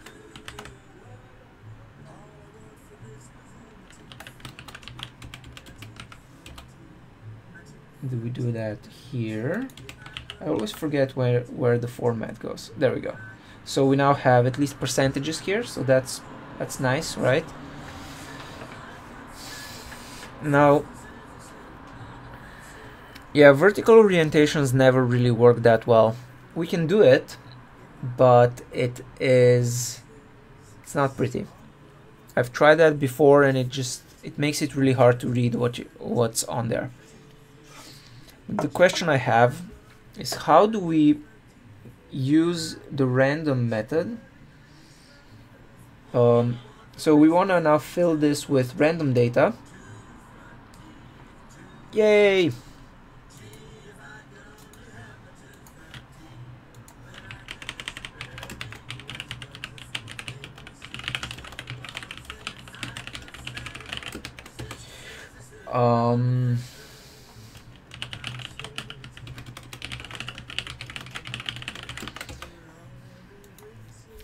Do we do that here? I always forget where the format goes. There we go. So we now have at least percentages here, so that's nice, right? Now, yeah, vertical orientations never really work that well. We can do it, but it's not pretty. I've tried that before, and it makes it really hard to read what's on there. The question I have is, how do we use the random method? So we want to now fill this with random data. Yay!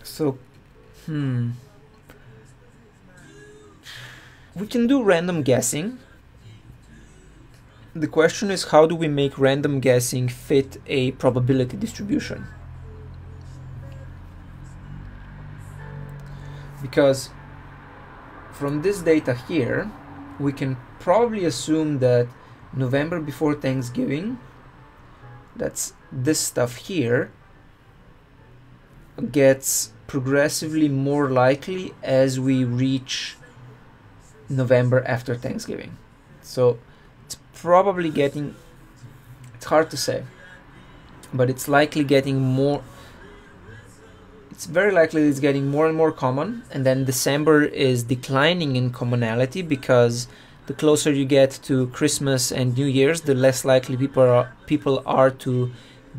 So, we can do random guessing. The question is, how do we make random guessing fit a probability distribution? Because from this data here, we can probably assume that November before Thanksgiving, that's this stuff here, gets progressively more likely as we reach November after Thanksgiving. So it's probably getting, it's hard to say, but it's likely getting more it's very likely it's getting more and more common, and then December is declining in commonality because the closer you get to Christmas and New Year's, the less likely people are to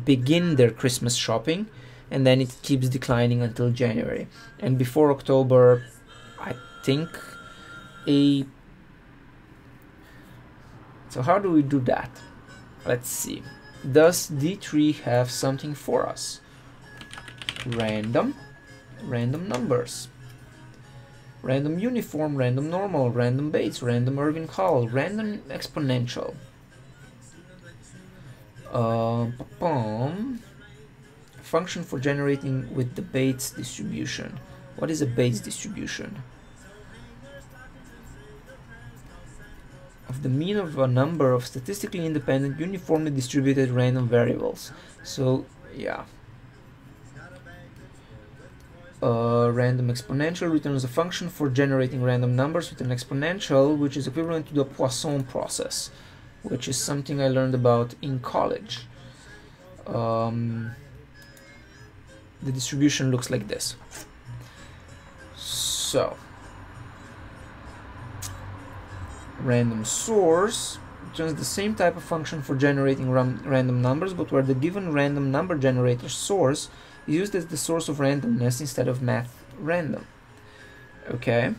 begin their Christmas shopping, and then it keeps declining until January. And before October, I think so how do we do that? Let's see. Does D3 have something for us? Random numbers, random uniform, random normal, random base, random Irving-Call, random exponential. Function for generating with the Bates distribution. What is a Bates distribution? Of the mean of a number of statistically independent, uniformly distributed random variables. So yeah. Random exponential returns a function for generating random numbers with an exponential, which is equivalent to the Poisson process, which is something I learned about in college. The distribution looks like this. So, random source returns the same type of function for generating random numbers, but where the given random number generator source is used as the source of randomness instead of math random. Okay.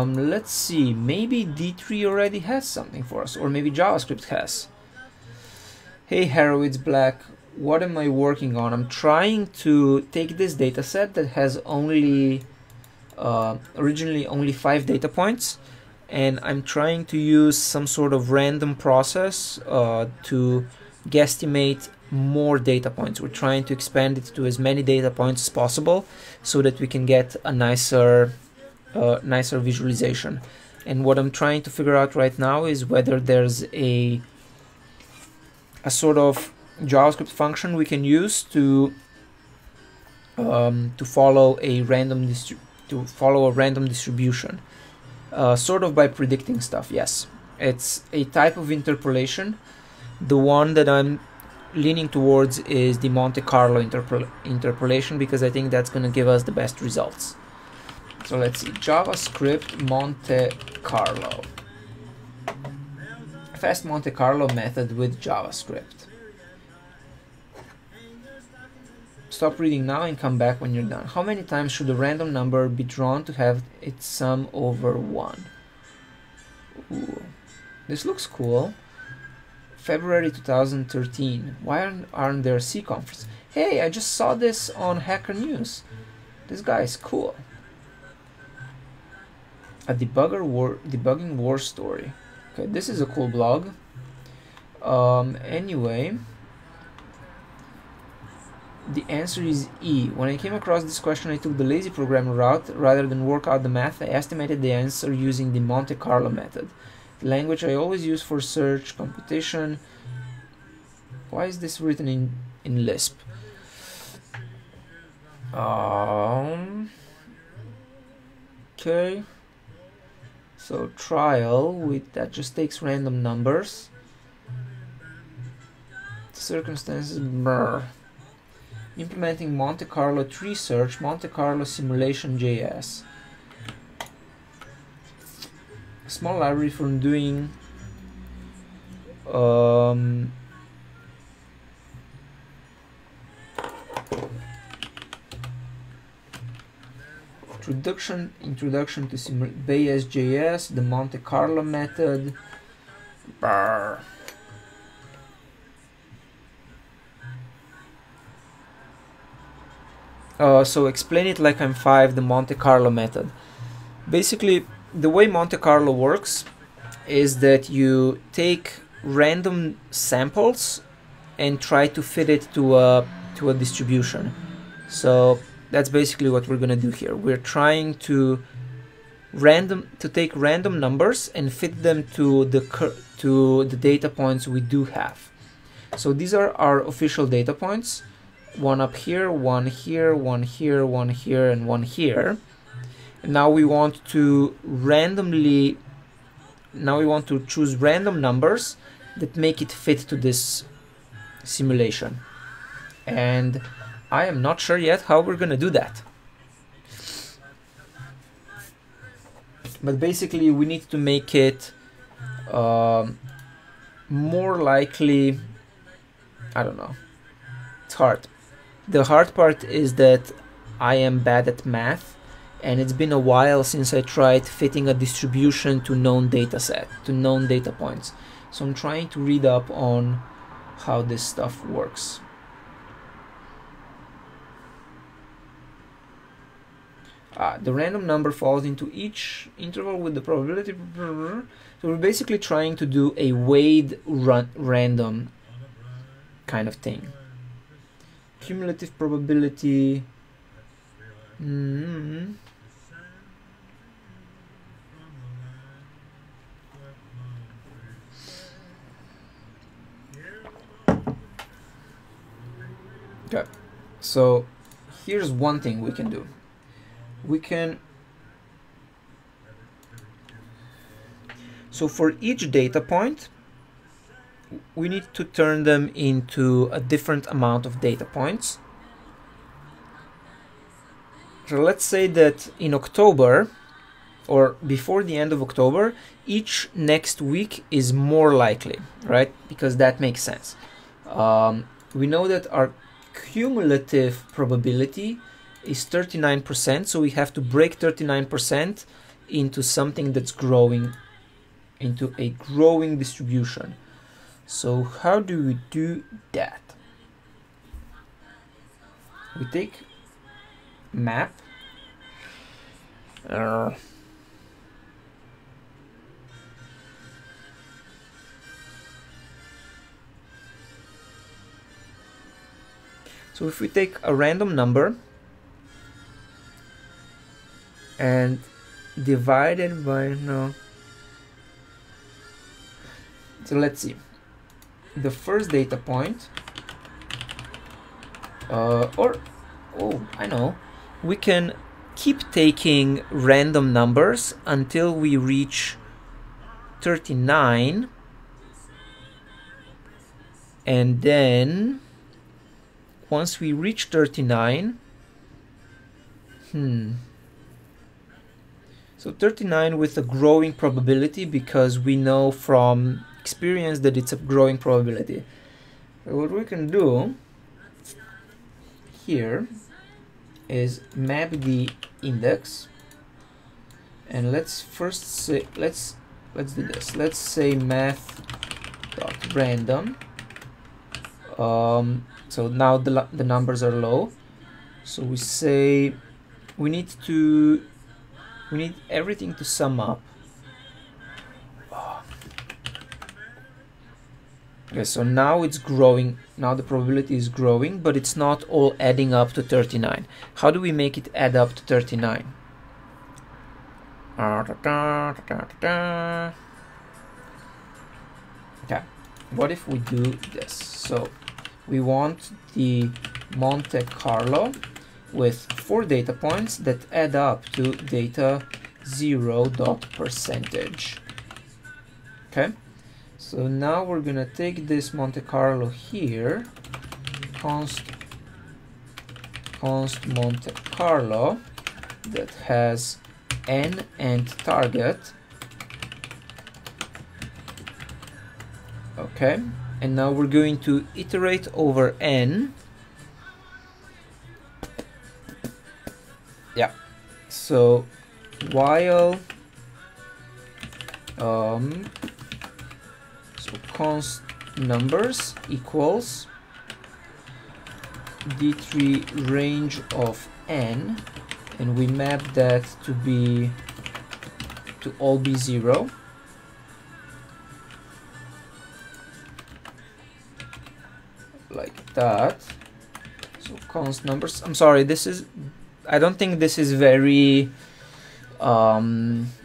Let's see, maybe D3 already has something for us, or maybe JavaScript has. Hey Harrow, it's Black. What am I working on? I'm trying to take this dataset that has only originally only 5 data points, and I'm trying to use some sort of random process to guesstimate more data points. We're trying to expand it to as many data points as possible so that we can get a nicer visualization. And what I'm trying to figure out right now is whether there's a sort of JavaScript function we can use to follow a random distribution, sort of by predicting stuff. Yes, it's a type of interpolation. The one that I'm leaning towards is the Monte Carlo interpolation, because I think that's going to give us the best results. So let's see, JavaScript Monte Carlo. Fast Monte Carlo method with JavaScript. Stop reading now and come back when you're done. How many times should a random number be drawn to have its sum over 1? Ooh, this looks cool. February 2013. Why aren't there C conferences? Hey, I just saw this on Hacker News. This guy is cool. A debugging war story. Okay, this is a cool blog. Anyway, the answer is E. When I came across this question, I took the lazy programmer route. Rather than work out the math, I estimated the answer using the Monte Carlo method, the language I always use for search computation. Why is this written in Lisp? Okay. So trial that just takes random numbers. Circumstances. Brr. Implementing Monte Carlo tree search, Monte Carlo simulation JS. Small library for doing introduction to Bayes JS, the Monte Carlo method. Brr. So explain it like I'm 5, the Monte Carlo method. Basically, the way Monte Carlo works is that you take random samples and try to fit it to a distribution. So that's basically what we're gonna do here. We're trying to take random numbers and fit them to the data points we do have. So these are our official data points. One up here, one here, one here, one here, and one here. And now we want to choose random numbers that make it fit to this simulation. And I am not sure yet how we're gonna do that. But basically we need to make it more likely, I don't know, it's hard. The hard part is that I am bad at math, and it's been a while since I tried fitting a distribution to known data set, to known data points. So I'm trying to read up on how this stuff works. The random number falls into each interval with the probability. So we're basically trying to do a weighed random kind of thing. Cumulative probability. Okay, so here's one thing we can do. So for each data point, we need to turn them into a different amount of data points. So let's say that in October, or before the end of October, each next week is more likely, right? Because that makes sense. We know that our cumulative probability is 39%, so we have to break 39% into something that's growing, into a growing distribution. So how do we do that? We take map, so if we take a random number and divide it by, so let's see, the first data point, I know, we can keep taking random numbers until we reach 39, and then once we reach 39, so 39 with a growing probability, because we know from experience that it's a growing probability. So what we can do here is map the index, and let's first say, let's do this. Let's say math.random. So now the numbers are low, so we say we need everything to sum up. Okay, so now it's growing. Now the probability is growing, but it's not all adding up to 39. How do we make it add up to 39? Okay, what if we do this? So we want the Monte Carlo with 4 data points that add up to data 0.percentage. Okay, so now we're gonna take this Monte Carlo here, const Monte Carlo, that has n and target. Okay, and now we're going to iterate over n. Yeah, so while so const numbers equals d3 range of n, and we map that to all be 0. Like that. So const numbers, I'm sorry, I don't think this is very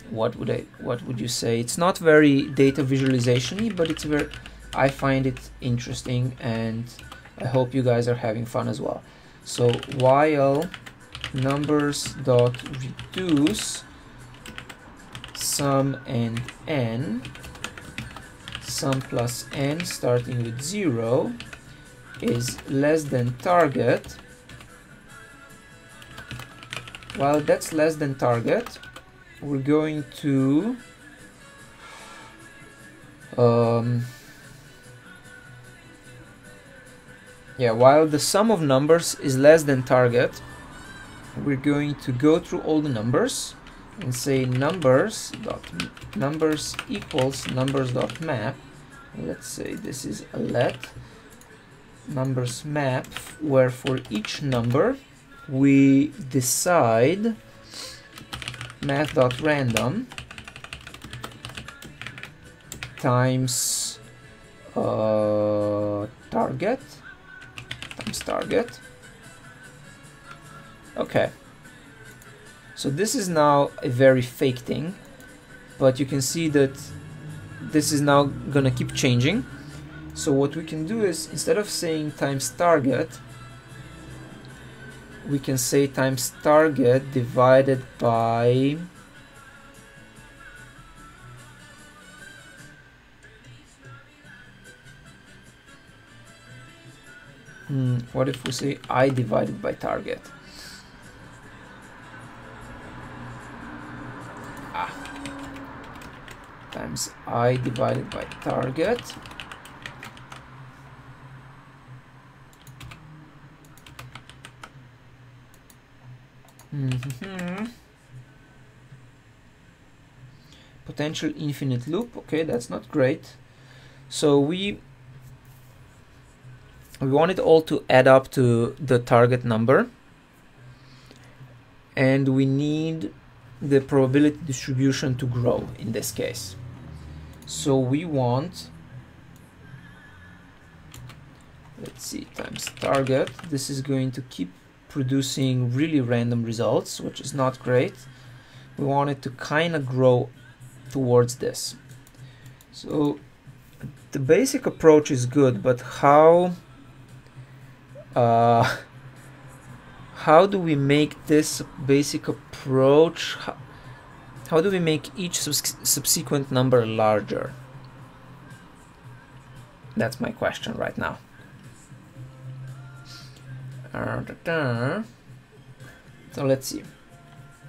what would you say, it's not very data visualization-y, but it's very, I find it interesting, and I hope you guys are having fun as well. So while numbers dot reduce sum and n, sum plus n starting with 0 is less than target, while that's less than target, we're going to while the sum of numbers is less than target, we're going to go through all the numbers and say numbers equals numbers.map. Let's say this is a let numbers map, where for each number we decide math.random times target times target. Okay, so this is now a very fake thing, but you can see that this is now gonna keep changing. So what we can do is, instead of saying times target, we can say times target divided by what if we say I divided by target? Times I divided by target. Potential infinite loop. Okay, that's not great. So we want it all to add up to the target number, and we need the probability distribution to grow in this case. So we want, let's see, times target. This is going to keep producing really random results, which is not great. We want it to kind of grow towards this. So the basic approach is good, but how do we make this basic approach? How do we make each subsequent number larger? That's my question right now. So let's see.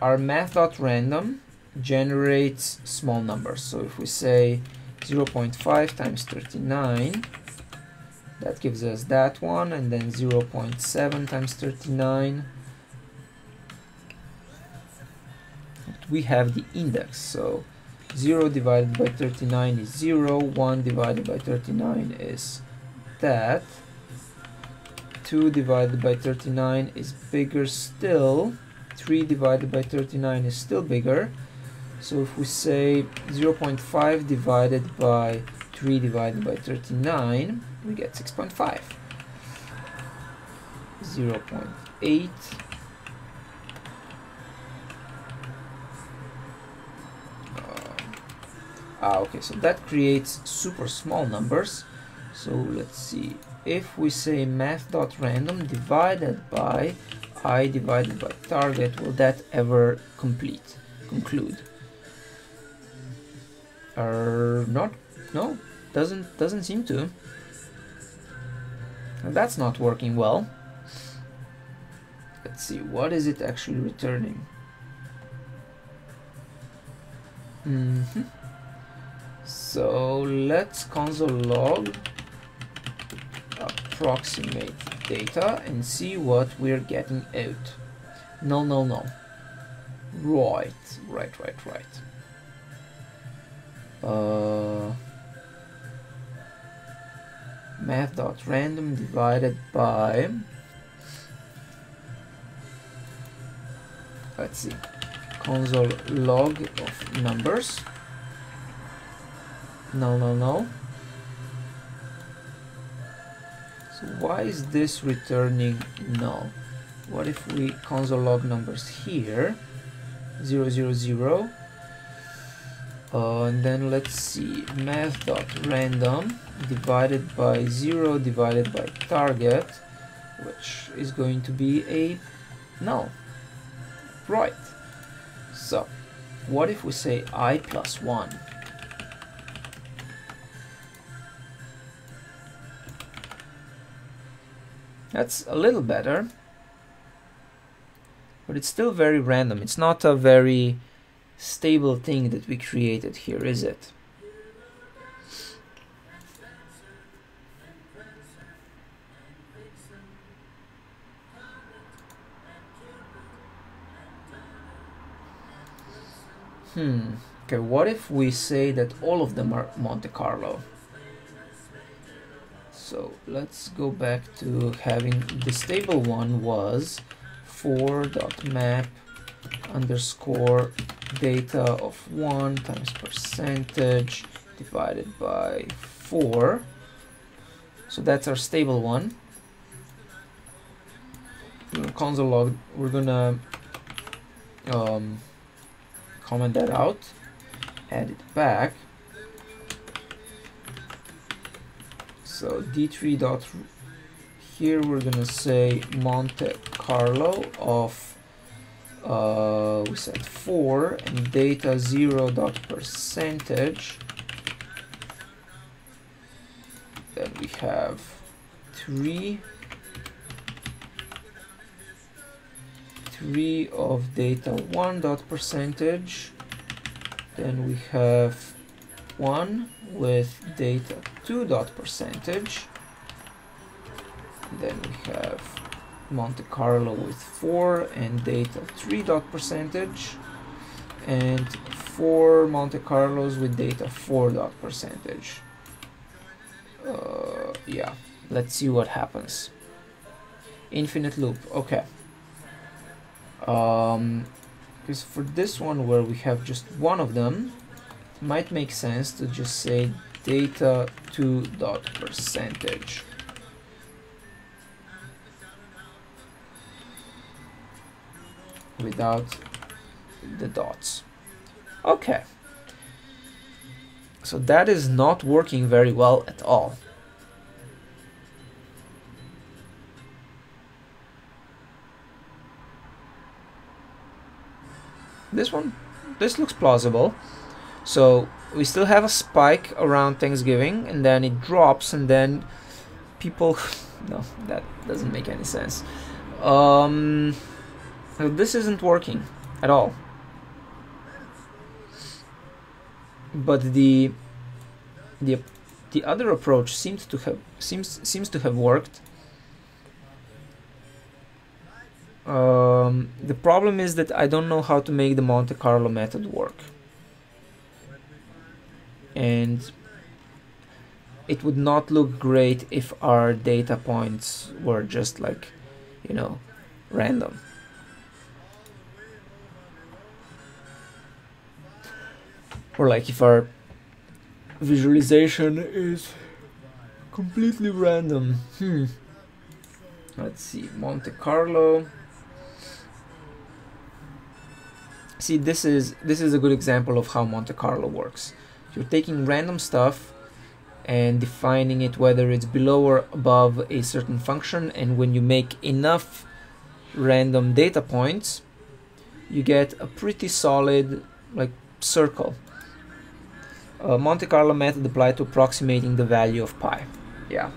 Our math.random generates small numbers. So if we say 0.5 times 39, that gives us that one, and then 0.7 times 39. We have the index, so 0 divided by 39 is 0, 1 divided by 39 is that, 2 divided by 39 is bigger still, 3 divided by 39 is still bigger. So if we say 0.5 divided by 3 divided by 39, we get 6.5. 0.8. Okay, so that creates super small numbers. So let's see. If we say math.random divided by I divided by target, will that ever conclude? Not, no, doesn't seem to. That's not working well. Let's see, what is it actually returning? So let's console log approximate data and see what we're getting out. No. Right. Math.random divided by, let's see, console log of numbers. No. So why is this returning null? What if we console log numbers here? 0, and then let's see, math.random divided by 0 divided by target, which is going to be a null. Right. So what if we say I plus 1? That's a little better, but it's still very random. It's not a very stable thing that we created here, is it? Okay, what if we say that all of them are Monte Carlo? So let's go back to having the stable one was for.map underscore data of 1 times percentage divided by 4. So that's our stable one. In console log, we're gonna comment that out, add it back. So d3 dot here we're gonna say Monte Carlo of we said 4 and data 0 dot percentage. Then we have 3 of data 1 dot percentage. Then we have 1 with data 2 dot percentage. Then we have Monte Carlo with 4 and data 3 dot percentage, and 4 Monte Carlos with data 4 dot percentage. Yeah, let's see what happens. Infinite loop, okay. Because for this one where we have just one of them, it might make sense to just say data 2 dot percentage. Without the dots. Okay. So that is not working very well at all. This looks plausible. So we still have a spike around Thanksgiving, and then it drops, and then people no, that doesn't make any sense. So this isn't working at all. But the other approach seems to have worked. The problem is that I don't know how to make the Monte Carlo method work, and it would not look great if our data points were just like, you know, random. Or like if our visualization is completely random. Let's see, Monte Carlo. See, this is a good example of how Monte Carlo works. You're taking random stuff and defining it whether it's below or above a certain function, and when you make enough random data points, you get a pretty solid like circle. Monte Carlo method applied to approximating the value of pi. Yeah.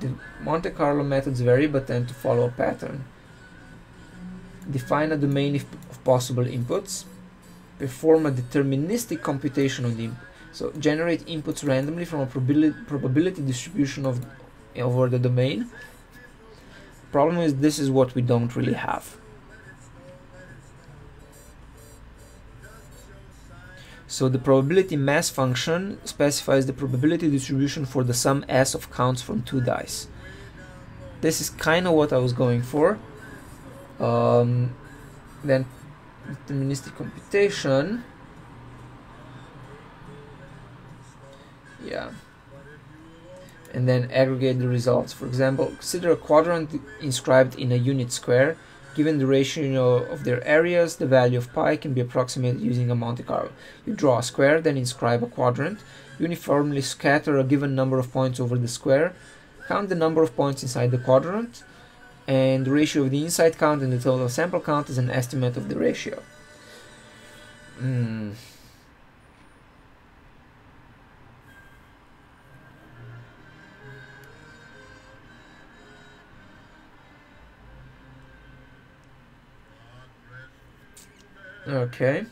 The Monte Carlo methods vary but tend to follow a pattern. Define a domain of possible inputs. Perform a deterministic computation on the input. So generate inputs randomly from a probability distribution over the domain. Problem is, this is what we don't really have. So the probability mass function specifies the probability distribution for the sum S of counts from 2 dice. This is kind of what I was going for. Then deterministic computation. Yeah. And then aggregate the results. For example, consider a quadrant inscribed in a unit square. Given the ratio of their areas, the value of pi can be approximated using a Monte Carlo. You draw a square, then inscribe a quadrant. Uniformly scatter a given number of points over the square. Count the number of points inside the quadrant. And the ratio of the inside count and the total sample count is an estimate of the ratio. Okay.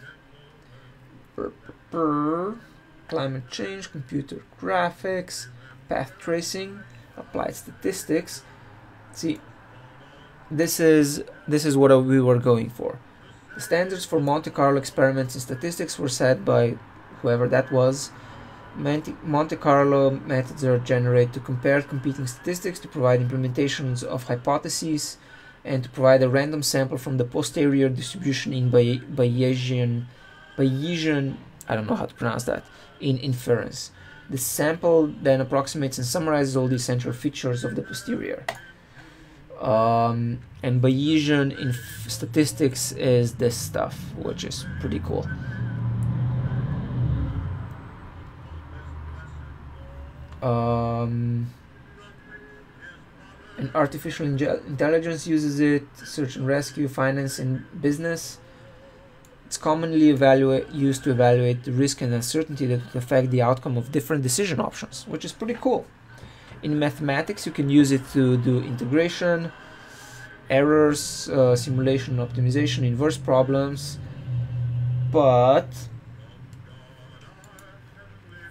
Climate change, computer graphics, path tracing, applied statistics. See, this is what we were going for. The standards for Monte Carlo experiments in statistics were set by whoever that was. Monte Carlo methods are generated to compare competing statistics, to provide implementations of hypotheses, and to provide a random sample from the posterior distribution in Bayesian, I don't know how to pronounce that, in inference. The sample then approximates and summarizes all the essential features of the posterior. And Bayesian in statistics is this stuff, which is pretty cool. And artificial intelligence uses it, search and rescue, finance and business. It's commonly used to evaluate the risk and uncertainty that would affect the outcome of different decision options, which is pretty cool. In mathematics, you can use it to do integration, errors, simulation, optimization, inverse problems, but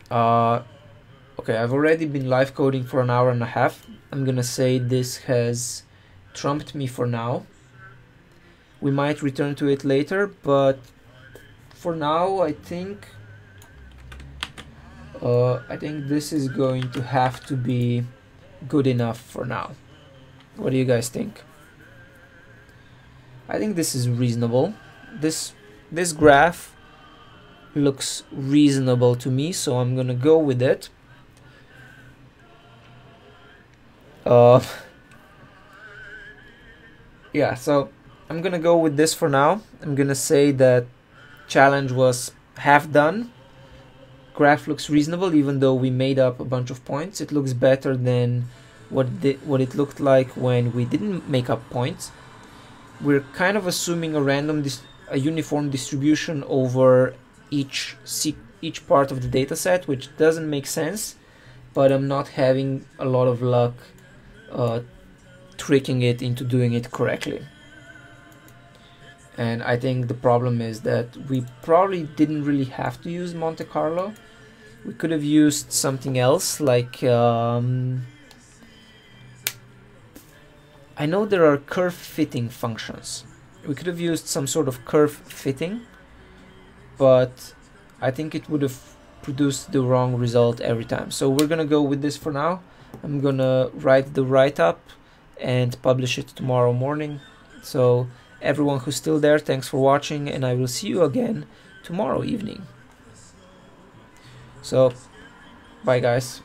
okay, I've already been live coding for an hour and a half. I'm gonna say this has trumped me for now. We might return to it later, but for now I think this is going to have to be good enough for now. What do you guys think? I think this is reasonable. This graph looks reasonable to me, so I'm gonna go with it. Yeah, so I'm gonna go with this for now. I'm gonna say that challenge was half done. Graph looks reasonable, even though we made up a bunch of points. It looks better than what it looked like when we didn't make up points. We're kind of assuming a uniform distribution over each part of the data set, which doesn't make sense, but I'm not having a lot of luck tricking it into doing it correctly. And I think the problem is that we probably didn't really have to use Monte Carlo. We could have used something else, like I know there are curve fitting functions. We could have used some sort of curve fitting, but I think it would have produced the wrong result every time. So we're gonna go with this for now. I'm gonna write the write-up and publish it tomorrow morning. So everyone who's still there, thanks for watching, and I will see you again tomorrow evening. So bye guys.